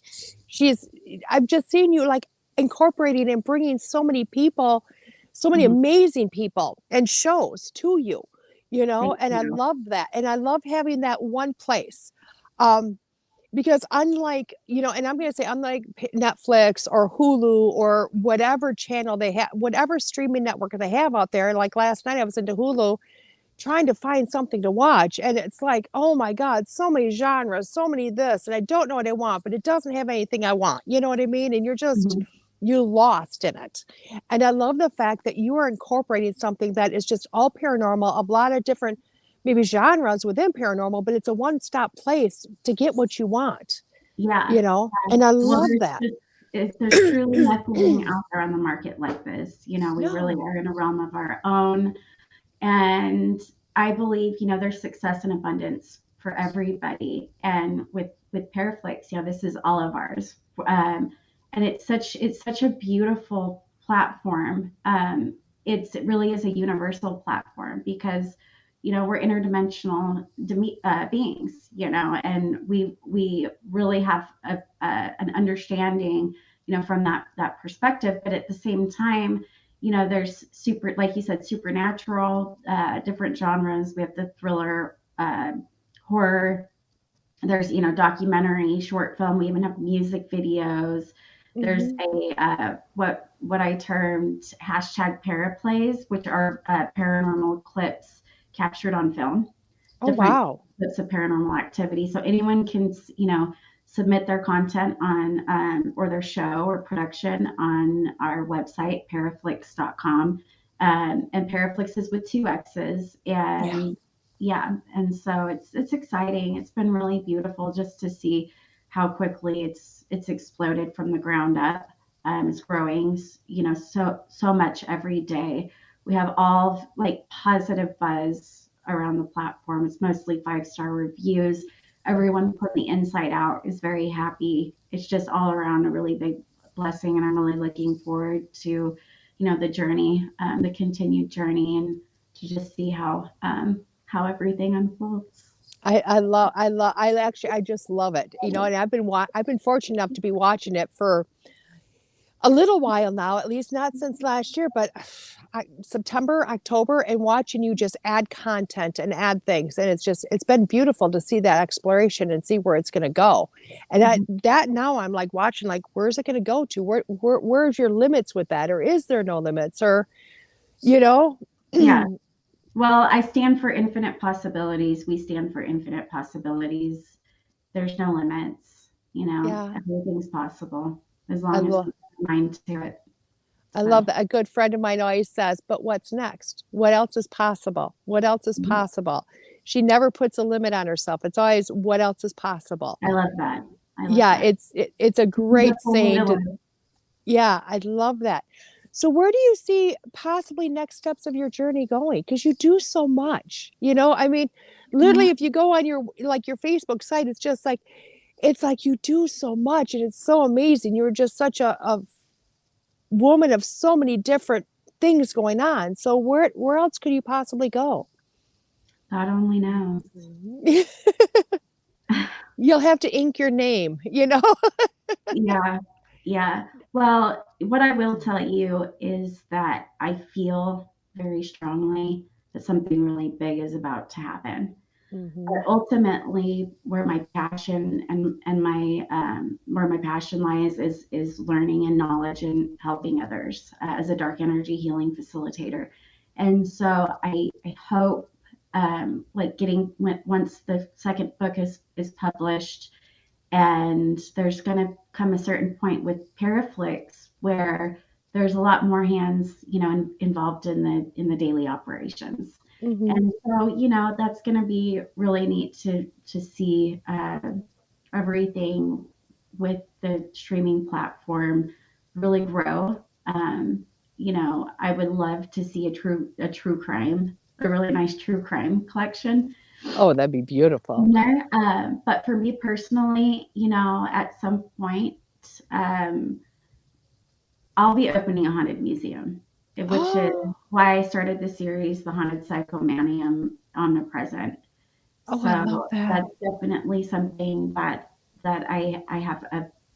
she's. I've just seen you like incorporating and bringing so many people, so many Mhm. amazing people and shows to you. You know, Thank and I you. love that, and I love having that one place. Um, because unlike, and I'm going to say unlike Netflix or Hulu or whatever channel they have, whatever streaming network they have out there, like last night I was into Hulu trying to find something to watch, and it's like, oh my God, so many genres, so many this, and I don't know what I want, but it doesn't have anything I want. You know what I mean? And Mhm. you lost in it. And I love the fact that you are incorporating something that is just all paranormal, a lot of different maybe genres within paranormal, but it's a one-stop place to get what you want, Yeah. and I Well, love that. there's truly nothing out there on the market like this. We really No. are in a realm of our own. And I believe, there's success and abundance for everybody. And with ParaFlixx, this is all of ours. And it's such a beautiful platform. It really is a universal platform because, we're interdimensional beings, and we really have an understanding, from that perspective. But at the same time, there's like you said, supernatural, different genres. We have the thriller, horror. There's, documentary, short film. We even have music videos. There's what I termed hashtag paraplays, which are paranormal clips captured on film, Oh, different wow. clips of paranormal activity. So anyone can, submit their content on or their show or production on our website, paraflixx.com. And ParaFlixx is with 2 X's. Yeah. And yeah, and so it's exciting. It's been really beautiful just to see how quickly it's exploded from the ground up. It's growing, so much every day. We have all like positive buzz around the platform. It's mostly 5-star reviews. Everyone from the inside out is very happy. It's just all around a really big blessing, and I'm really looking forward to, the journey, the continued journey, and to just see how everything unfolds. I just love it, and I've been fortunate enough to be watching it for a little while now, at least not since last year, but September, October, and watching you just add content and add things. And it's been beautiful to see that exploration and see where it's going to go. And that now I'm like watching, like, where's it going to go to? Where's your limits with that? Or is there no limits? Or, you know? Yeah. Well, I stand for infinite possibilities. We stand for infinite possibilities. There's no limits. Yeah. Everything's possible as I long as love we put our mind to it. I So, love that. A good friend of mine always says, but what's next? What else is possible? What else is possible? She never puts a limit on herself. It's always what else is possible. I love that. I love Yeah, that. it's a great Beautiful way to saying to, live. yeah, I love that. So where do you see possibly next steps of your journey going? Because you do so much, I mean, literally if you go on your Facebook site, it's like you do so much and it's so amazing. You're just such a woman of so many different things going on. So where else could you possibly go? God only knows. You'll have to ink your name, Yeah. Yeah. Well, what I will tell you is that I feel very strongly that something really big is about to happen. But ultimately, where my passion and my where my passion lies is learning and knowledge and helping others as a dark energy healing facilitator. And so I hope, like once the second book is published, and there's going to come a certain point with ParaFlixx where there's a lot more hands, involved in the daily operations. And so, that's going to be really neat to see everything with the streaming platform really grow. I would love to see a true crime, a really nice true crime collection. Oh, that'd be beautiful. But for me personally, at some point, um, I'll be opening a haunted museum, which is why I started the series, The Haunted Psychomanium Omnipresent. Oh, I love So that. that's definitely something that I have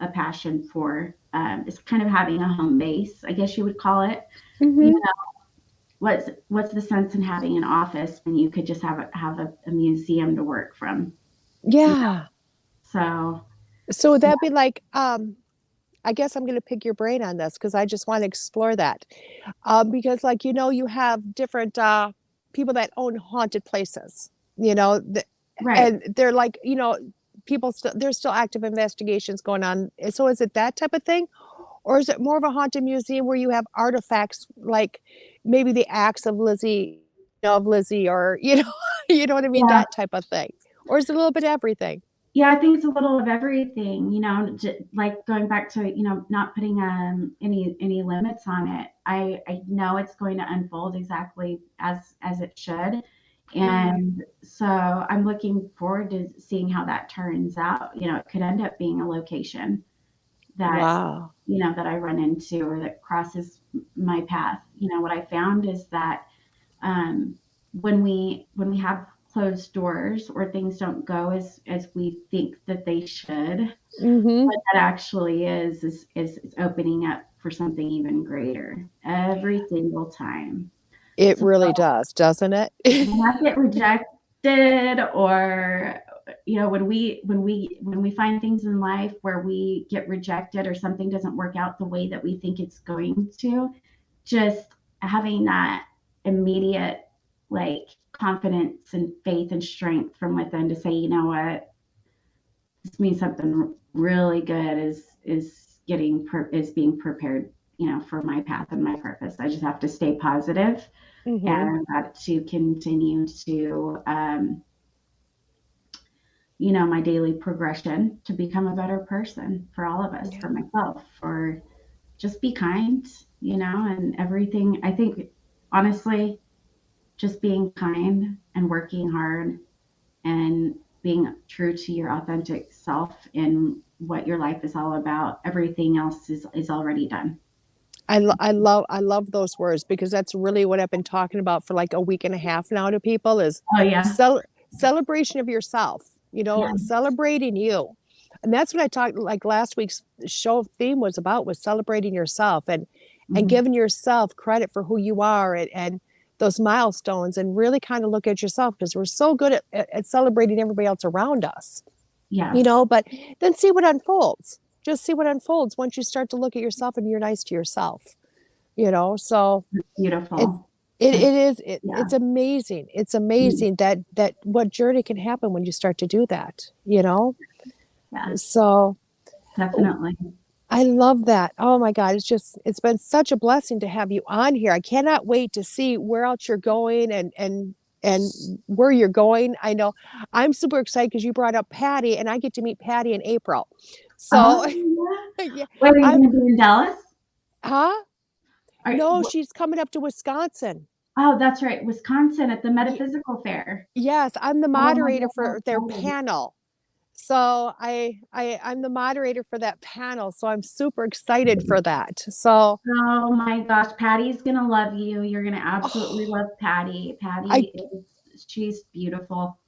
a passion for. It's kind of having a home base, I guess you would call it. You know, what's the sense in having an office when you could just have a museum to work from? Yeah. So So would that be like, I guess I'm going to pick your brain on this because I just want to explore that. Because, like, you have different people that own haunted places, Right. and they're like, people still, there's still active investigations going on. So is it that type of thing? Or is it more of a haunted museum where you have artifacts like maybe the axe of Lizzie, or, you know what I mean? Yeah. That type of thing. Or is it a little bit of everything? Yeah, I think it's a little of everything, like going back to, not putting any limits on it. I know it's going to unfold exactly as it should. And so I'm looking forward to seeing how that turns out. It could end up being a location that, Wow. that I run into or that crosses my path. What I found is that um, when we have closed doors or things don't go as we think that they should, Mm-hmm. what that actually is opening up for something even greater every single time. It So really does, doesn't it? when I get rejected, or when we find things in life where we get rejected or something doesn't work out the way that we think it's going to, just having that immediate, like, confidence and faith and strength from within to say, you know what, this means something really good is being prepared, for my path and my purpose. I just have to stay positive, Mm-hmm. and I've got to continue to, my daily progression to become a better person for all of us, Yeah. for myself, for just be kind, and everything. I think, honestly, just being kind and working hard and being true to your authentic self in what your life is all about, everything else is already done. I love those words because that's really what I've been talking about for like a week and a half now to people is Oh yeah. celebration of yourself, Yeah. celebrating you. And that's what I talked, like last week's show theme was about, was celebrating yourself and Mm-hmm. giving yourself credit for who you are, and those milestones, and really kind of look at yourself because we're so good at celebrating everybody else around us, Yes. but then see what unfolds. Just see what unfolds once you start to look at yourself and you're nice to yourself, so it's Beautiful. Yeah. it's amazing. It's amazing that what journey can happen when you start to do that, Yeah. so Definitely. I love that. Oh my God, it's been such a blessing to have you on here. I cannot wait to see where else you're going and where you're going. I know I'm super excited because you brought up Patty, and I get to meet Patty in April. Oh So yeah. yeah, Wait, are you I'm going to be in Dallas? huh? Are, No, she's coming up to Wisconsin. oh, that's right, Wisconsin at the Ye- Metaphysical Fair. Yes, I'm the Oh my moderator God, how for their exciting. panel. So I'm the moderator for that panel. So I'm super excited for that. So Oh my gosh, Patty's gonna love you. You're gonna absolutely oh, love Patty. I She's beautiful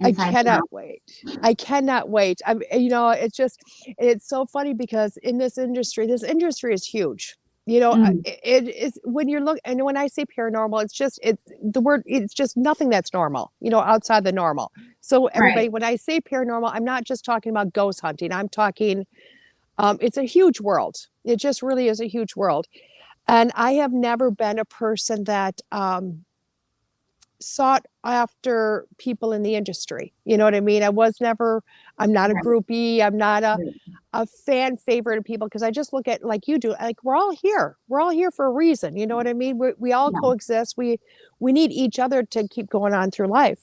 I inside and cannot out. wait. I cannot wait. It's so funny because in this industry is huge. Mm, It is when you're look and when I say paranormal, it's the word, it's just nothing that's normal, outside the normal. So everybody, right. when I say paranormal, I'm not just talking about ghost hunting. I'm talking, it's a huge world. It just really is a huge world. And I have never been a person that, sought after people in the industry. You know what I mean? I'm not a Right. groupie. I'm not Right. a fan favorite of people because I just look at like you do, like we're all here. We're all here for a reason. You know what I mean? We all Yeah. coexist. We need each other to keep going on through life.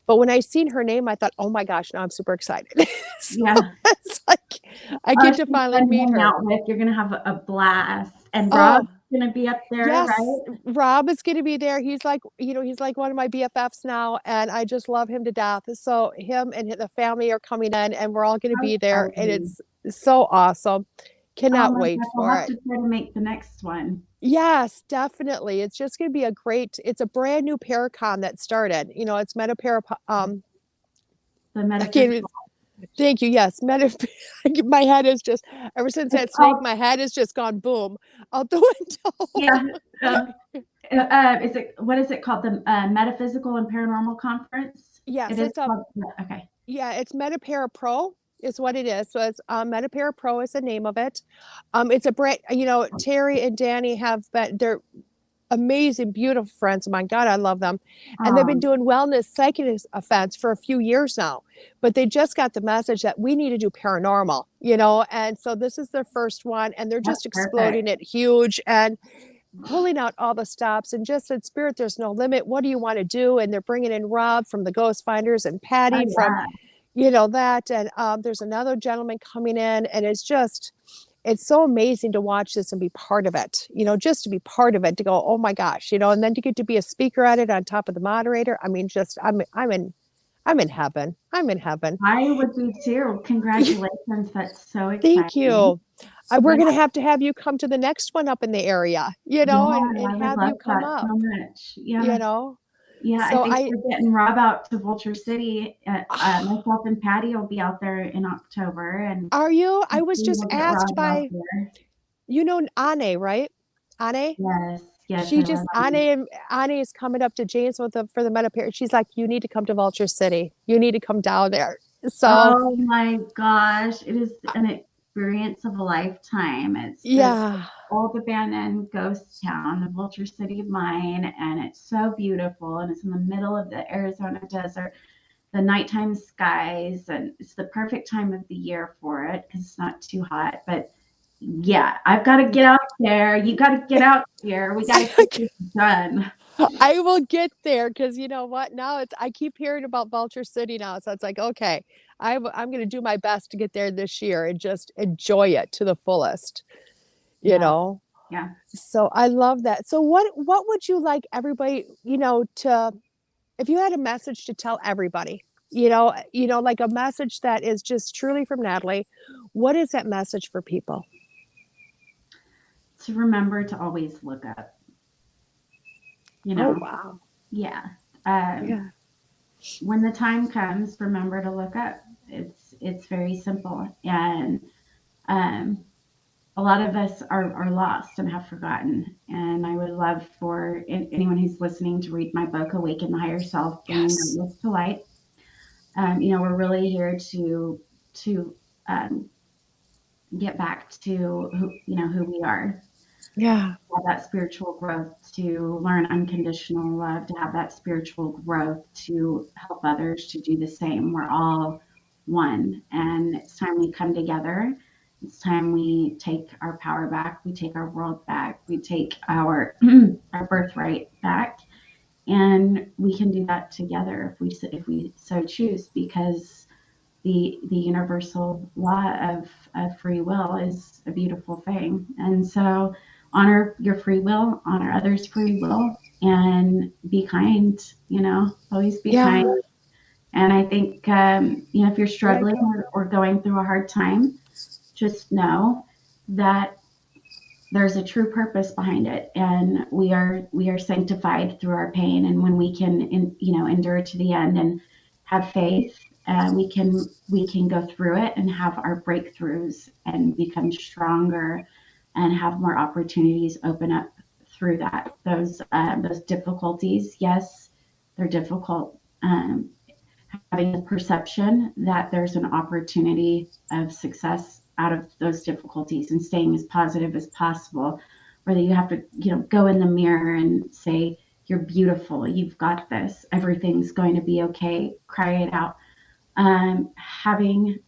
But when I seen her name, I thought, oh my gosh, now I'm super excited. So Yeah. it's like I Oh, get to she's finally fun to meet hang her. out with. You're gonna have a blast. And Rob's Oh, gonna be up there, yes, right? Rob is going to be there. He's like one of my BFFs now, and I just love him to death. So him and the family are coming in, and we're all going to How be there, and exciting. it's so awesome. Oh Cannot my wait gosh, I'll for have it. to try to make the next one. Yes, definitely. It's just going to be it's a brand new Paracon that started. It's Meta Para, The I can't even, metaphysical. thank you. Yes, Meta, my head is just, ever since It's that snake, called, my head has just gone boom out the yeah. window. What is it called? The Metaphysical and Paranormal Conference? Yes, It is it's a, called, yeah, okay. yeah, it's Meta Para Pro. is what it is. So it's Medipara Pro is the name of it. It's a brand, Terry and Danny they're amazing, beautiful friends of mine. God, I love them. And they've been doing wellness psychic events for a few years now. But they just got the message that we need to do paranormal, and so this is their first one, and they're just exploding it huge and pulling out all the stops and just said, Spirit, there's no limit. What do you want to do? And they're bringing in Rob from the Ghost Finders and Patty from, that. And there's another gentleman coming in, and it's so amazing to watch this and be part of it, just to be part of it, to go, oh my gosh, and then to get to be a speaker at it on top of the moderator. I mean, I'm in heaven. I'm in heaven. I would be too. Congratulations. That's so exciting. Thank you. We're going to have you come to the next one up in the area, and have you come up. So much. Yeah. Yeah, so I think we're getting Rob out to Vulture City. Myself and Patty will be out there in October. And are you? I was just asked by, Anne, right? Anne? Yes. She just Anne is coming up to James for the Medipara. She's like, you need to come to Vulture City. You need to come down there. So, oh my gosh, it is an experience of a lifetime. It's just old abandoned ghost town, the Vulture City mine, and it's so beautiful, and it's in the middle of the Arizona desert, the nighttime skies, and it's the perfect time of the year for it because it's not too hot. But yeah, I've got to get out there. You got to get out here. We got to get this done. I will get there because you know what? Now I keep hearing about Vulture City now, so it's like, okay, I'm going to do my best to get there this year and just enjoy it to the fullest. Yeah. So I love that. So what would you like everybody, to, if you had a message to tell everybody, like a message that is just truly from Natalie, what is that message for people? To remember to always look up. Oh, wow. Yeah. When the time comes, remember to look up. It's very simple. And a lot of us are lost and have forgotten. And I would love for anyone who's listening to read my book, Awaken the Higher Self, Bringing Darkness to Light. We're really here to get back to who we are. Yeah. Have that spiritual growth, to learn unconditional love, to have that spiritual growth, to help others to do the same. We're all one, and it's time we come together. It's time we take our power back. We take our world back. We take our birthright back, and we can do that together if we so choose, because the universal law of free will is a beautiful thing. And so honor your free will, honor others' free will, and be kind, always be kind. And I think, if you're struggling or going through a hard time, just know that there's a true purpose behind it. And we are sanctified through our pain. And when we can, endure to the end and have faith, we can go through it and have our breakthroughs and become stronger and have more opportunities open up through that. Those difficulties, yes, they're difficult. Having the perception that there's an opportunity of success out of those difficulties and staying as positive as possible, whether you have to, go in the mirror and say, you're beautiful, you've got this, everything's going to be okay, cry it out. Having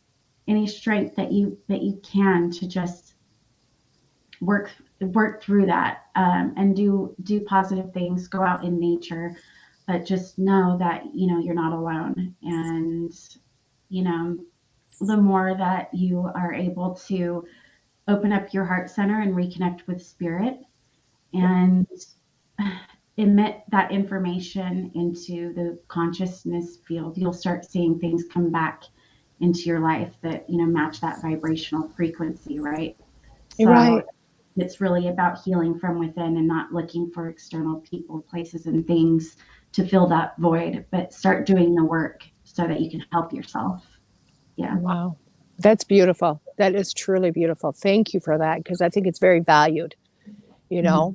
any strength that you can to just work through that, and do positive things, go out in nature, but just know that you're not alone. And the more that you are able to open up your heart center and reconnect with spirit and emit that information into the consciousness field, you'll start seeing things come back into your life that match that vibrational frequency, right? So it's really about healing from within and not looking for external people, places, and things to fill that void, but start doing the work so that you can help yourself. Yeah. Wow. That's beautiful. That is truly beautiful. Thank you for that, because I think it's very valued, Mm-hmm.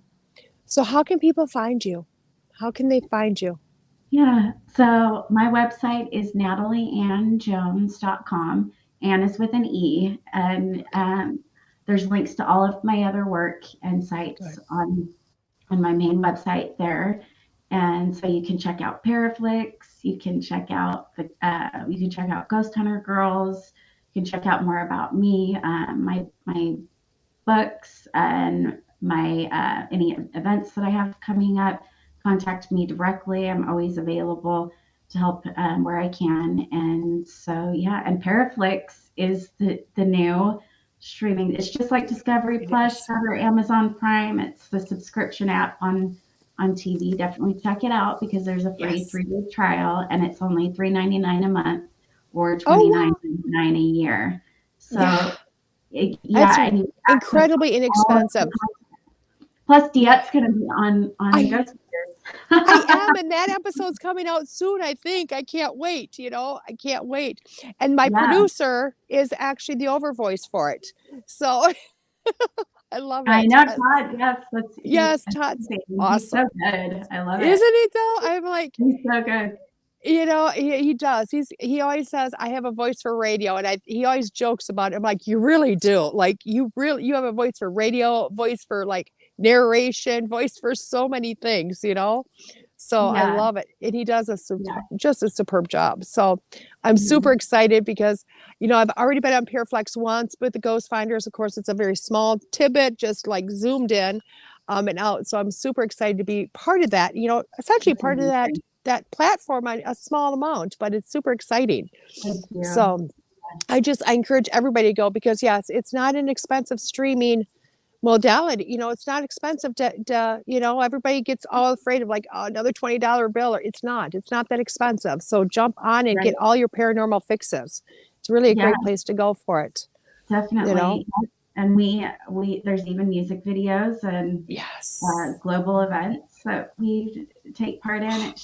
So how can people find you? How can they find you? Yeah. So my website is natalieannjones.com. Ann is with an E, and there's links to all of my other work and sites on my main website there. And so you can check out ParaFlixx, you can check out Ghost Hunter Girls, you can check out more about me, my books, and my any events that I have coming up. Contact me directly. I'm always available to help where I can. And so, yeah, and ParaFlixx is the new streaming. It's just like Discovery Plus or Amazon Prime. It's the subscription app on TV. Definitely check it out because there's a free 3-week trial, and it's only $3.99 a month or $29.99 a year. So it's incredibly inexpensive. Plus, DeEtte's going to be on Ghost I am, and that episode's coming out soon, I think. I can't wait, I can't wait. And my producer is actually the overvoice for it. So I love it. I know, Todd. Yes, Todd's awesome. He's so good. I love it. Isn't he, though? I'm like... He's so good. He does. He always says, I have a voice for radio. And he always jokes about it. I'm like, you really do. Like, you have a voice for radio, voice for like narration, voice for so many things, So I love it. And he does just a superb job. So I'm super excited because, I've already been on ParaFlixx once with the Ghost Finders. Of course, it's a very small tidbit, just like zoomed in and out. So I'm super excited to be part of that, essentially part of that platform on a small amount, but it's super exciting. So I encourage everybody to go because it's not an expensive streaming modality. It's not expensive to everybody gets all afraid of like another $20 bill, or it's not that expensive. So jump on and get all your paranormal fixes. It's really a great place to go for it. Definitely. And we there's even music videos and global events that we take part in.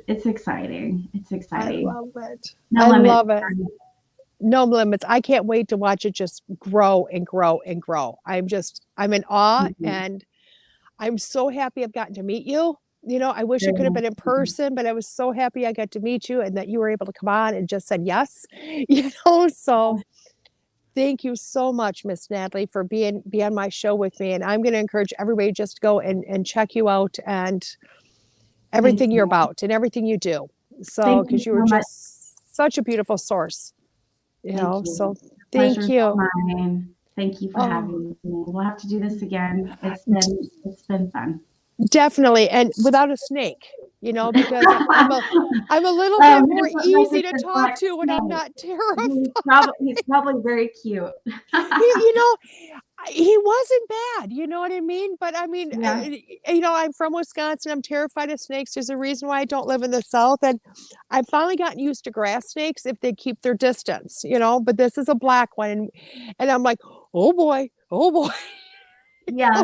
It's exciting. It's exciting. I love it. Love it. No limits. I can't wait to watch it just grow and grow and grow. I'm in awe, and I'm so happy I've gotten to meet you. I wish I could have been in person, but I was so happy I got to meet you and that you were able to come on and just said yes. So thank you so much, Miss Natalie, for being on my show with me. And I'm going to encourage everybody just to go and check you out and everything you're about and everything you do. So, because you were just such a beautiful source, so thank you. Thank you for having me. We'll have to do this again. It's been fun. Definitely. And without a snake, because I'm a little bit more easy to talk to when I'm not terrified. He's probably very cute. He wasn't bad. You know what I mean? But I mean, I'm from Wisconsin. I'm terrified of snakes. There's a reason why I don't live in the South. And I've finally gotten used to grass snakes if they keep their distance, but this is a black one. And I'm like, oh boy. Yeah.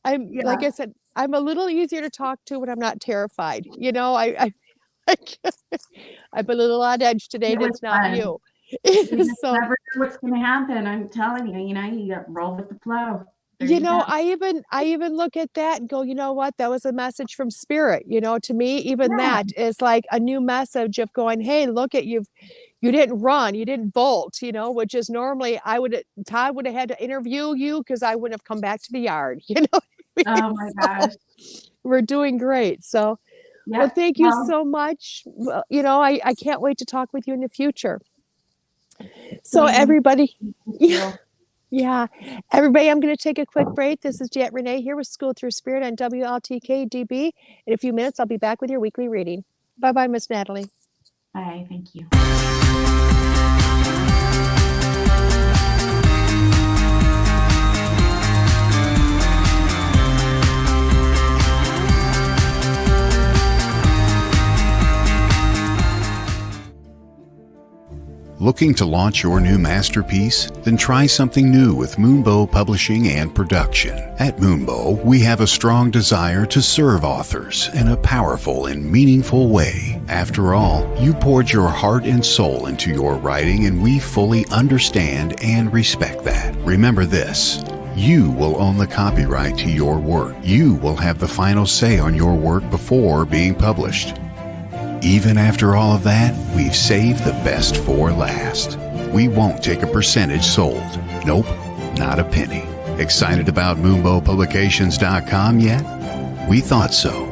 Like I said, I'm a little easier to talk to when I'm not terrified. I've been a little on edge today. That's not you. You just never know what's going to happen. I'm telling you, you got to roll with the flow. I even look at that and go, you know what? That was a message from spirit. To me, even that is like a new message of going, hey, look at you didn't run, you didn't bolt, which is normally Todd would have had to interview you because I wouldn't have come back to the yard. Oh my gosh. We're doing great. So, well, thank you so much. Well, I can't wait to talk with you in the future. So everybody, everybody, I'm going to take a quick break. This is DeEtte Renee here with School Through Spirit on WLTK-DB. In a few minutes, I'll be back with your weekly reading. Bye-bye, Miss Natalie. Bye. Thank you. Looking to launch your new masterpiece? Then try something new with Moonbow Publishing and Production. At Moonbow, we have a strong desire to serve authors in a powerful and meaningful way. After all, you poured your heart and soul into your writing, and we fully understand and respect that. Remember this: you will own the copyright to your work. You will have the final say on your work before being published. Even after all of that, we've saved the best for last. We won't take a percentage sold. Nope, not a penny. Excited about MoonbowPublications.com yet? We thought so.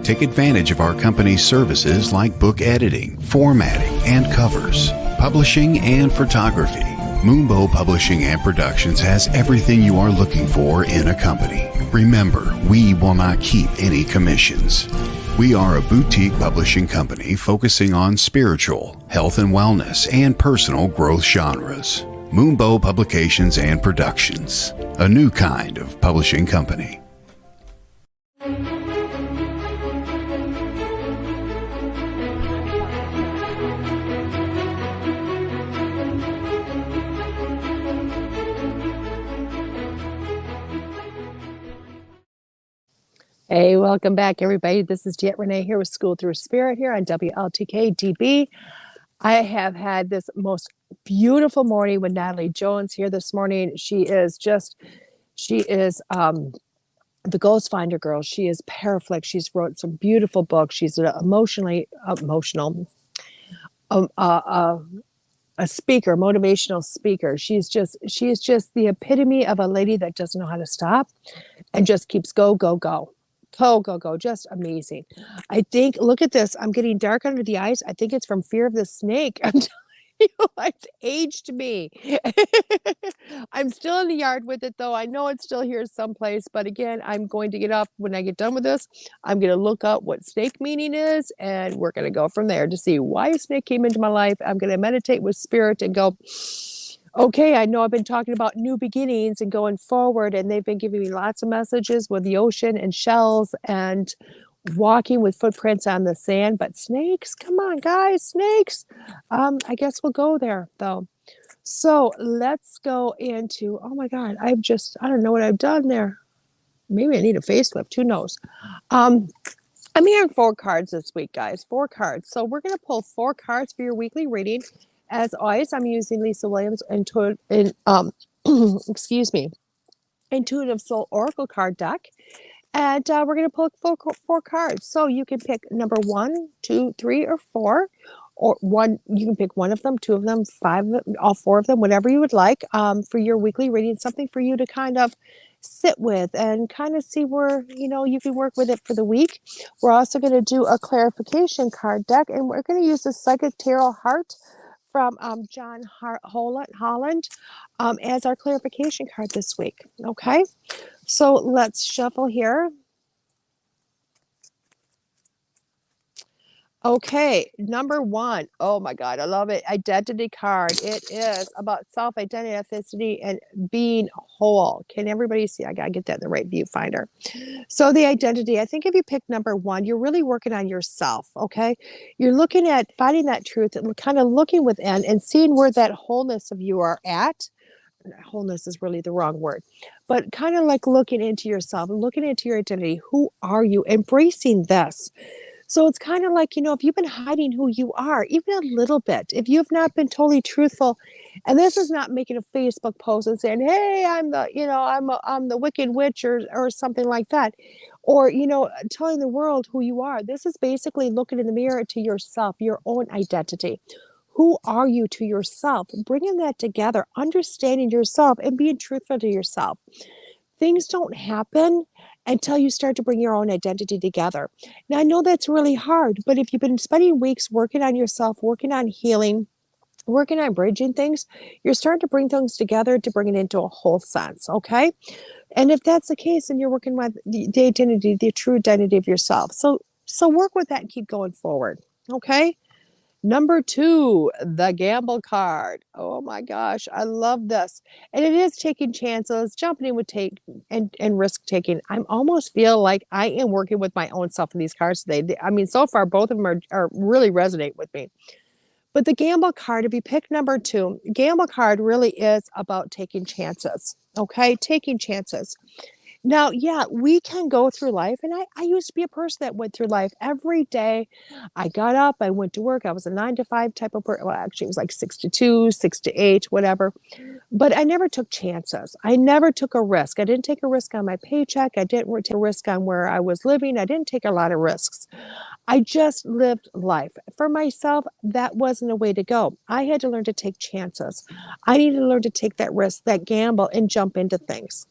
Take advantage of our company's services like book editing, formatting, and covers, publishing, and photography. Moonbow Publishing and Productions has everything you are looking for in a company. Remember, we will not keep any commissions. We are a boutique publishing company focusing on spiritual, health and wellness, and personal growth genres. Moonbow Publications and Productions, a new kind of publishing company. Hey, welcome back, everybody. This is DeEtte Renee here with School Through Spirit here on WLTK DB. I have had this most beautiful morning with Natalie Jones here this morning. She is the Ghost Finder girl. She is ParaFlixx. She's wrote some beautiful books. She's an emotional, a speaker, motivational speaker. She is just the epitome of a lady that doesn't know how to stop and just keeps go. Just amazing. I think, look at this. I'm getting dark under the eyes. I think it's from fear of the snake. I'm telling you, it's aged me. I'm still in the yard with it, though. I know it's still here someplace. But again, I'm going to get up when I get done with this. I'm going to look up what snake meaning is, and we're going to go from there to see why a snake came into my life. I'm going to meditate with spirit and go, okay, I know I've been talking about new beginnings and going forward, and they've been giving me lots of messages with the ocean and shells and walking with footprints on the sand. But snakes, come on, guys, snakes. I guess we'll go there, though. So let's go into, oh my God, I don't know what I've done there. Maybe I need a facelift, who knows? I'm hearing 4 cards this week, guys, 4 cards. So we're going to pull 4 cards for your weekly reading. As always, I'm using Lisa Williams' Intuitive Soul Oracle card deck. And we're going to pull 4 cards. So you can pick number 1, 2, 3, or 4. Or one, you can pick 1 of them, 2 of them, 5 of them, all 4 of them, whatever you would like for your weekly reading. Something for you to kind of sit with and kind of see where, you can work with it for the week. We're also going to do a clarification card deck. And we're going to use the Psychic Tarot Heart from John Holland as our clarification card this week. Okay, so let's shuffle here. Okay, number 1. Oh my God, I love it. Identity card. It is about self-identity, ethnicity, and being whole. Can everybody see? I gotta get that in the right viewfinder. So the identity, I think if you pick number 1, you're really working on yourself, okay? You're looking at finding that truth and kind of looking within and seeing where that wholeness of you are at. Wholeness is really the wrong word, but kind of like looking into yourself and looking into your identity. Who are you? Embracing this. So it's kind of like, if you've been hiding who you are, even a little bit, if you've not been totally truthful, and this is not making a Facebook post and saying, hey, I'm the wicked witch or something like that, or, telling the world who you are. This is basically looking in the mirror to yourself, your own identity. Who are you to yourself? Bringing that together, understanding yourself and being truthful to yourself. Things don't happen until you start to bring your own identity together. Now, I know that's really hard, but if you've been spending weeks working on yourself, working on healing, working on bridging things, you're starting to bring things together to bring it into a whole sense, okay? And if that's the case, then you're working with the identity, the true identity of yourself. So work with that and keep going forward, okay? Number 2, the gamble card. Oh my gosh, I love this. And it is taking chances, jumping in with and risk taking. I almost feel like I am working with my own self in these cards today. So far, both of them are really resonate with me. But the gamble card, if you pick number 2, gamble card really is about taking chances, okay? Taking chances. Now, yeah, we can go through life, and I used to be a person that went through life every day. I got up, I went to work. I was a 9 to 5 type of person. Well, actually, it was like 6 to 2, 6 to 8, whatever. But I never took chances. I never took a risk. I didn't take a risk on my paycheck. I didn't take a risk on where I was living. I didn't take a lot of risks. I just lived life. For myself, that wasn't a way to go. I had to learn to take chances. I needed to learn to take that risk, that gamble, and jump into things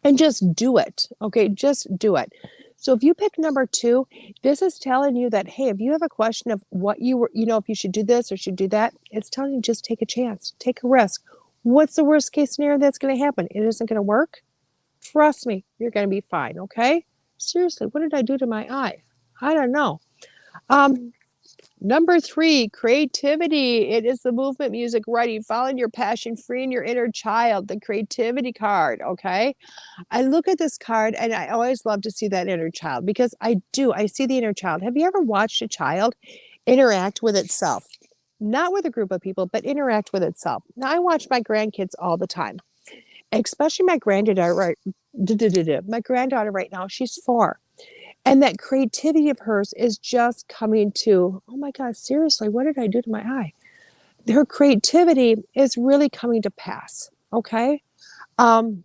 and just do it. Okay, just do it. So if you pick number 2, this is telling you that, hey, if you have a question of what you were, if you should do this or should do that, it's telling you just take a chance, take a risk. What's the worst case scenario that's going to happen? It isn't going to work. Trust me, you're going to be fine. Okay. Seriously, what did I do to my eye? I don't know. Um, Number 3, creativity. It is the movement, music, writing, following your passion, freeing your inner child, the creativity card. Okay. I look at this card and I always love to see that inner child because I do. I see the inner child. Have you ever watched a child interact with itself? Not with a group of people, but interact with itself. Now, I watch my grandkids all the time, especially my granddaughter my granddaughter right now, she's 4. And that creativity of hers is just coming to, oh my God, seriously, what did I do to my eye? Her creativity is really coming to pass. Okay. Um,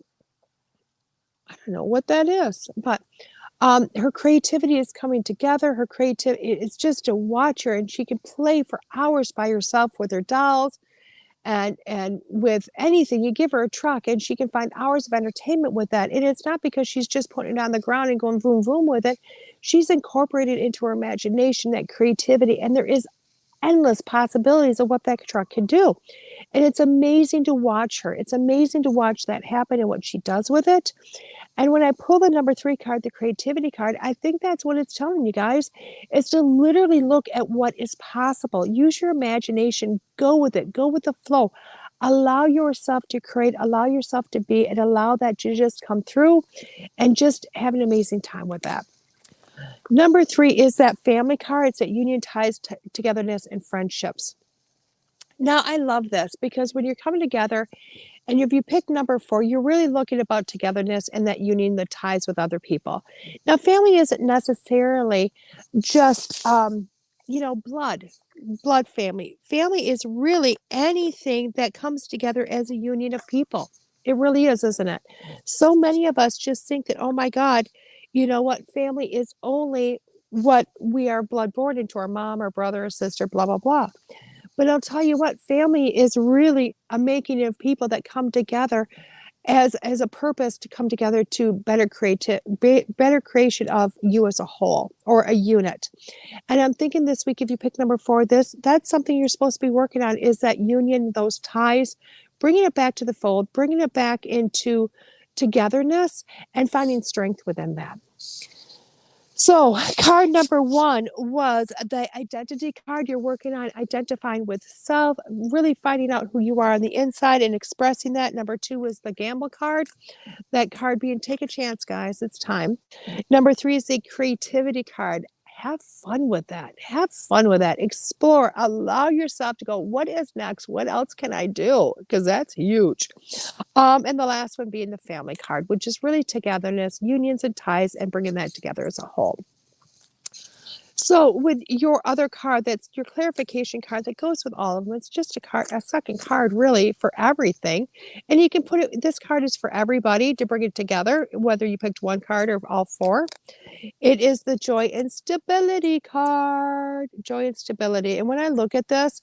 I don't know what that is, but her creativity is coming together. Her creativity, it's just to watch her, and she can play for hours by herself with her dolls and with anything. You give her a truck and she can find hours of entertainment with that. And it's not because she's just putting it on the ground and going boom boom with it. She's incorporated into her imagination that creativity, and there is endless possibilities of what that truck can do. And it's amazing to watch her. It's amazing to watch that happen and what she does with it. And when I pull the number 3 card, the creativity card, I think that's what it's telling you guys, is to literally look at what is possible. Use your imagination, go with it, go with the flow. Allow yourself to create, allow yourself to be, and allow that to just come through and just have an amazing time with that. Number 3 is that family card. It's that union, ties, togetherness, and friendships. Now, I love this because when you're coming together, and if you pick number 4, you're really looking about togetherness and that union, the ties with other people. Now, family isn't necessarily just, blood family. Family is really anything that comes together as a union of people. It really is, isn't it? So many of us just think that, oh my God, you know what? Family is only what we are blood born into, our mom or brother or sister, blah, blah, blah. But I'll tell you what, family is really a making of people that come together as a purpose to come together to better better creation of you as a whole or a unit. And I'm thinking this week, if you pick number 4, that's something you're supposed to be working on, is that union, those ties, bringing it back to the fold, bringing it back into togetherness and finding strength within that. So card number 1 was the identity card. You're working on identifying with self, really finding out who you are on the inside and expressing that. Number 2 was the gamble card. That card being take a chance, guys. It's time. Number 3 is the creativity card. Have fun with that. Have fun with that. Explore. Allow yourself to go, what is next? What else can I do? Because that's huge. And the last one being the family card, which is really togetherness, unions and ties, and bringing that together as a whole. So with your other card, that's your clarification card that goes with all of them. It's just a second card really for everything. And you can put it, this card is for everybody to bring it together, whether you picked one card or all 4. It is the joy and stability card, joy and stability. And when I look at this,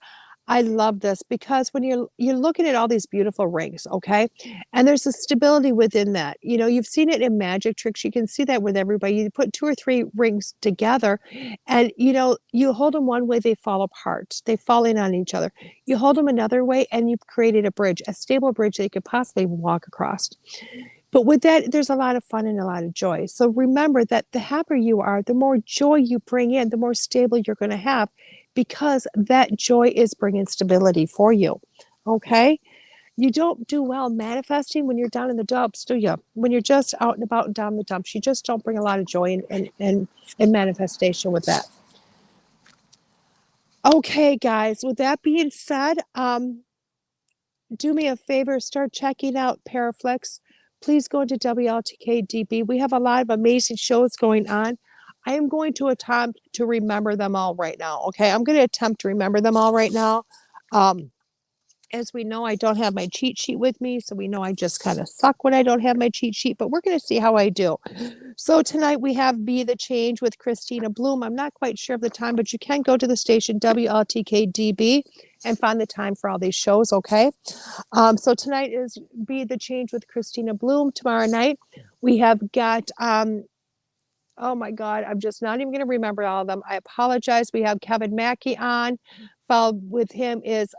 I love this because when you're looking at all these beautiful rings, okay, and there's a stability within that. You've seen it in magic tricks. You can see that with everybody. You put 2 or 3 rings together, and you hold them one way, they fall apart. They fall in on each other. You hold them another way, and you've created a bridge, a stable bridge that you could possibly walk across. But with that, there's a lot of fun and a lot of joy. So remember that the happier you are, the more joy you bring in, the more stable you're going to have, because that joy is bringing stability for you. Okay? You don't do well manifesting when you're down in the dumps, do you? When you're just out and about and down the dumps, you just don't bring a lot of joy and manifestation with that. Okay, guys, with that being said, do me a favor, start checking out ParaFlixx please go into WLTKDB. We have a lot of amazing shows going on. I am going to attempt to remember them all right now. Okay, I'm going to attempt to remember them all right now. As we know, I don't have my cheat sheet with me, so we know I just kind of suck when I don't have my cheat sheet, but we're going to see how I do. So tonight we have Be the Change with Christina Bloom. I'm not quite sure of the time, but you can go to the station WLTKDB and find the time for all these shows, okay? So tonight is Be the Change with Christina Bloom. Tomorrow night we have got oh my God, I'm just not even going to remember all of them. I apologize. We have Kevin Mackey on. Followed with him is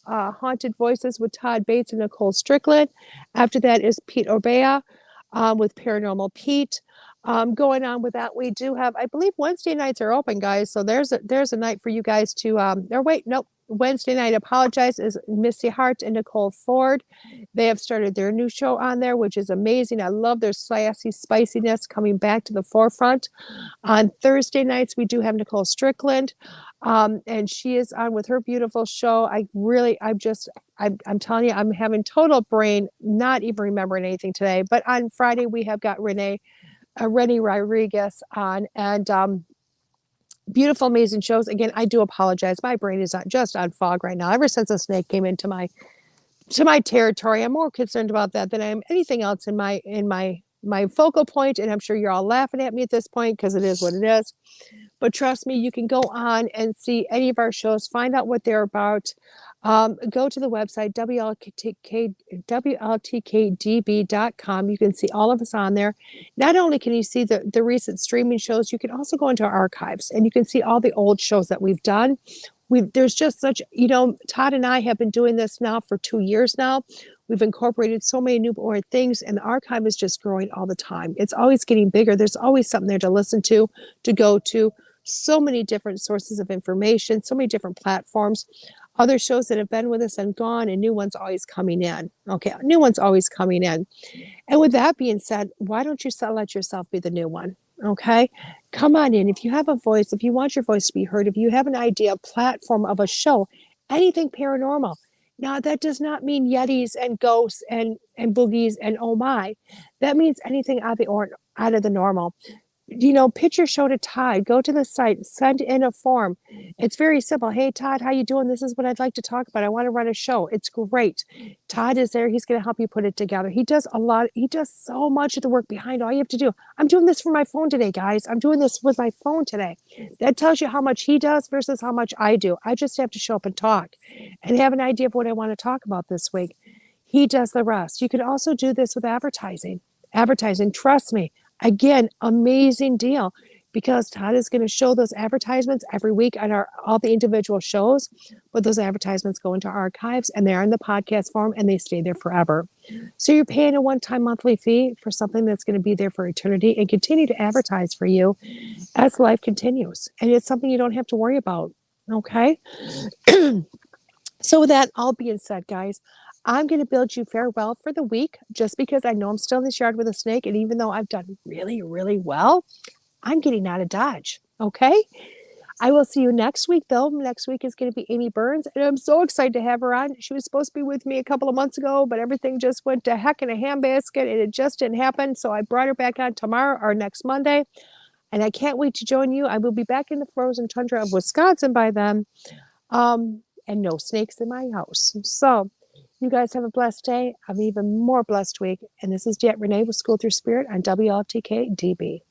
Haunted Voices with Todd Bates and Nicole Strickland. After that is Pete Orbea with Paranormal Pete. Going on with that, we do have, I believe Wednesday nights are open, guys. So there's a night for you guys to, or wait, nope. Wednesday night, apologize, is Missy Hart and Nicole Ford. They have started their new show on there, which is amazing. I love their sassy spiciness coming back to the forefront. On Thursday nights, we do have Nicole Strickland, and she is on with her beautiful show. I'm telling you, I'm having total brain, not even remembering anything today. But on Friday, we have got Renee Rodriguez on, and beautiful, amazing shows. Again, I do apologize. My brain is not just on fog right now. Ever since a snake came into my territory, I'm more concerned about that than I am anything else in my focal point. And I'm sure you're all laughing at me at this point because it is what it is. But trust me, you can go on and see any of our shows, find out what they're about. Go to the website, WLTKDB.com. You can see all of us on there. Not only can you see the recent streaming shows, you can also go into our archives and you can see all the old shows that we've done. There's just such, Todd and I have been doing this now for 2 years now. We've incorporated so many new things, and the archive is just growing all the time. It's always getting bigger. There's always something there to listen to go to. So many different sources of information, so many different platforms, other shows that have been with us and gone, and new ones always coming in. Okay, new ones always coming in. And with that being said, why don't you let yourself be the new one? Okay, come on in. If you have a voice, if you want your voice to be heard, if you have an idea, a platform of a show, anything paranormal. Now, that does not mean Yetis and ghosts and boogies and oh my. That means anything out of the normal. Pitch your show to Todd. Go to the site, send in a form. It's very simple. Hey, Todd, how you doing? This is what I'd like to talk about. I want to run a show. It's great. Todd is there. He's going to help you put it together. He does a lot. He does so much of the work behind. All you have to do. I'm doing this for my phone today, guys. I'm doing this with my phone today. That tells you how much he does versus how much I do. I just have to show up and talk and have an idea of what I want to talk about this week. He does the rest. You can also do this with advertising. Trust me. Again, amazing deal, because Todd is going to show those advertisements every week on all the individual shows, but those advertisements go into our archives and they're in the podcast form and they stay there forever. So you're paying a one-time monthly fee for something that's going to be there for eternity and continue to advertise for you as life continues. And it's something you don't have to worry about. Okay. So with that all being said, guys, I'm going to bid you farewell for the week just because I know I'm still in this yard with a snake. And even though I've done really, really well, I'm getting out of Dodge. Okay. I will see you next week, though. Next week is going to be Amy Burns. And I'm so excited to have her on. She was supposed to be with me a couple of months ago, but everything just went to heck in a handbasket and it just didn't happen. So I brought her back on tomorrow or next Monday. And I can't wait to join you. I will be back in the frozen tundra of Wisconsin by then. And no snakes in my house. So you guys have a blessed day, an even more blessed week. And this is DeEtte Renee with School Through Spirit on WLTK DB.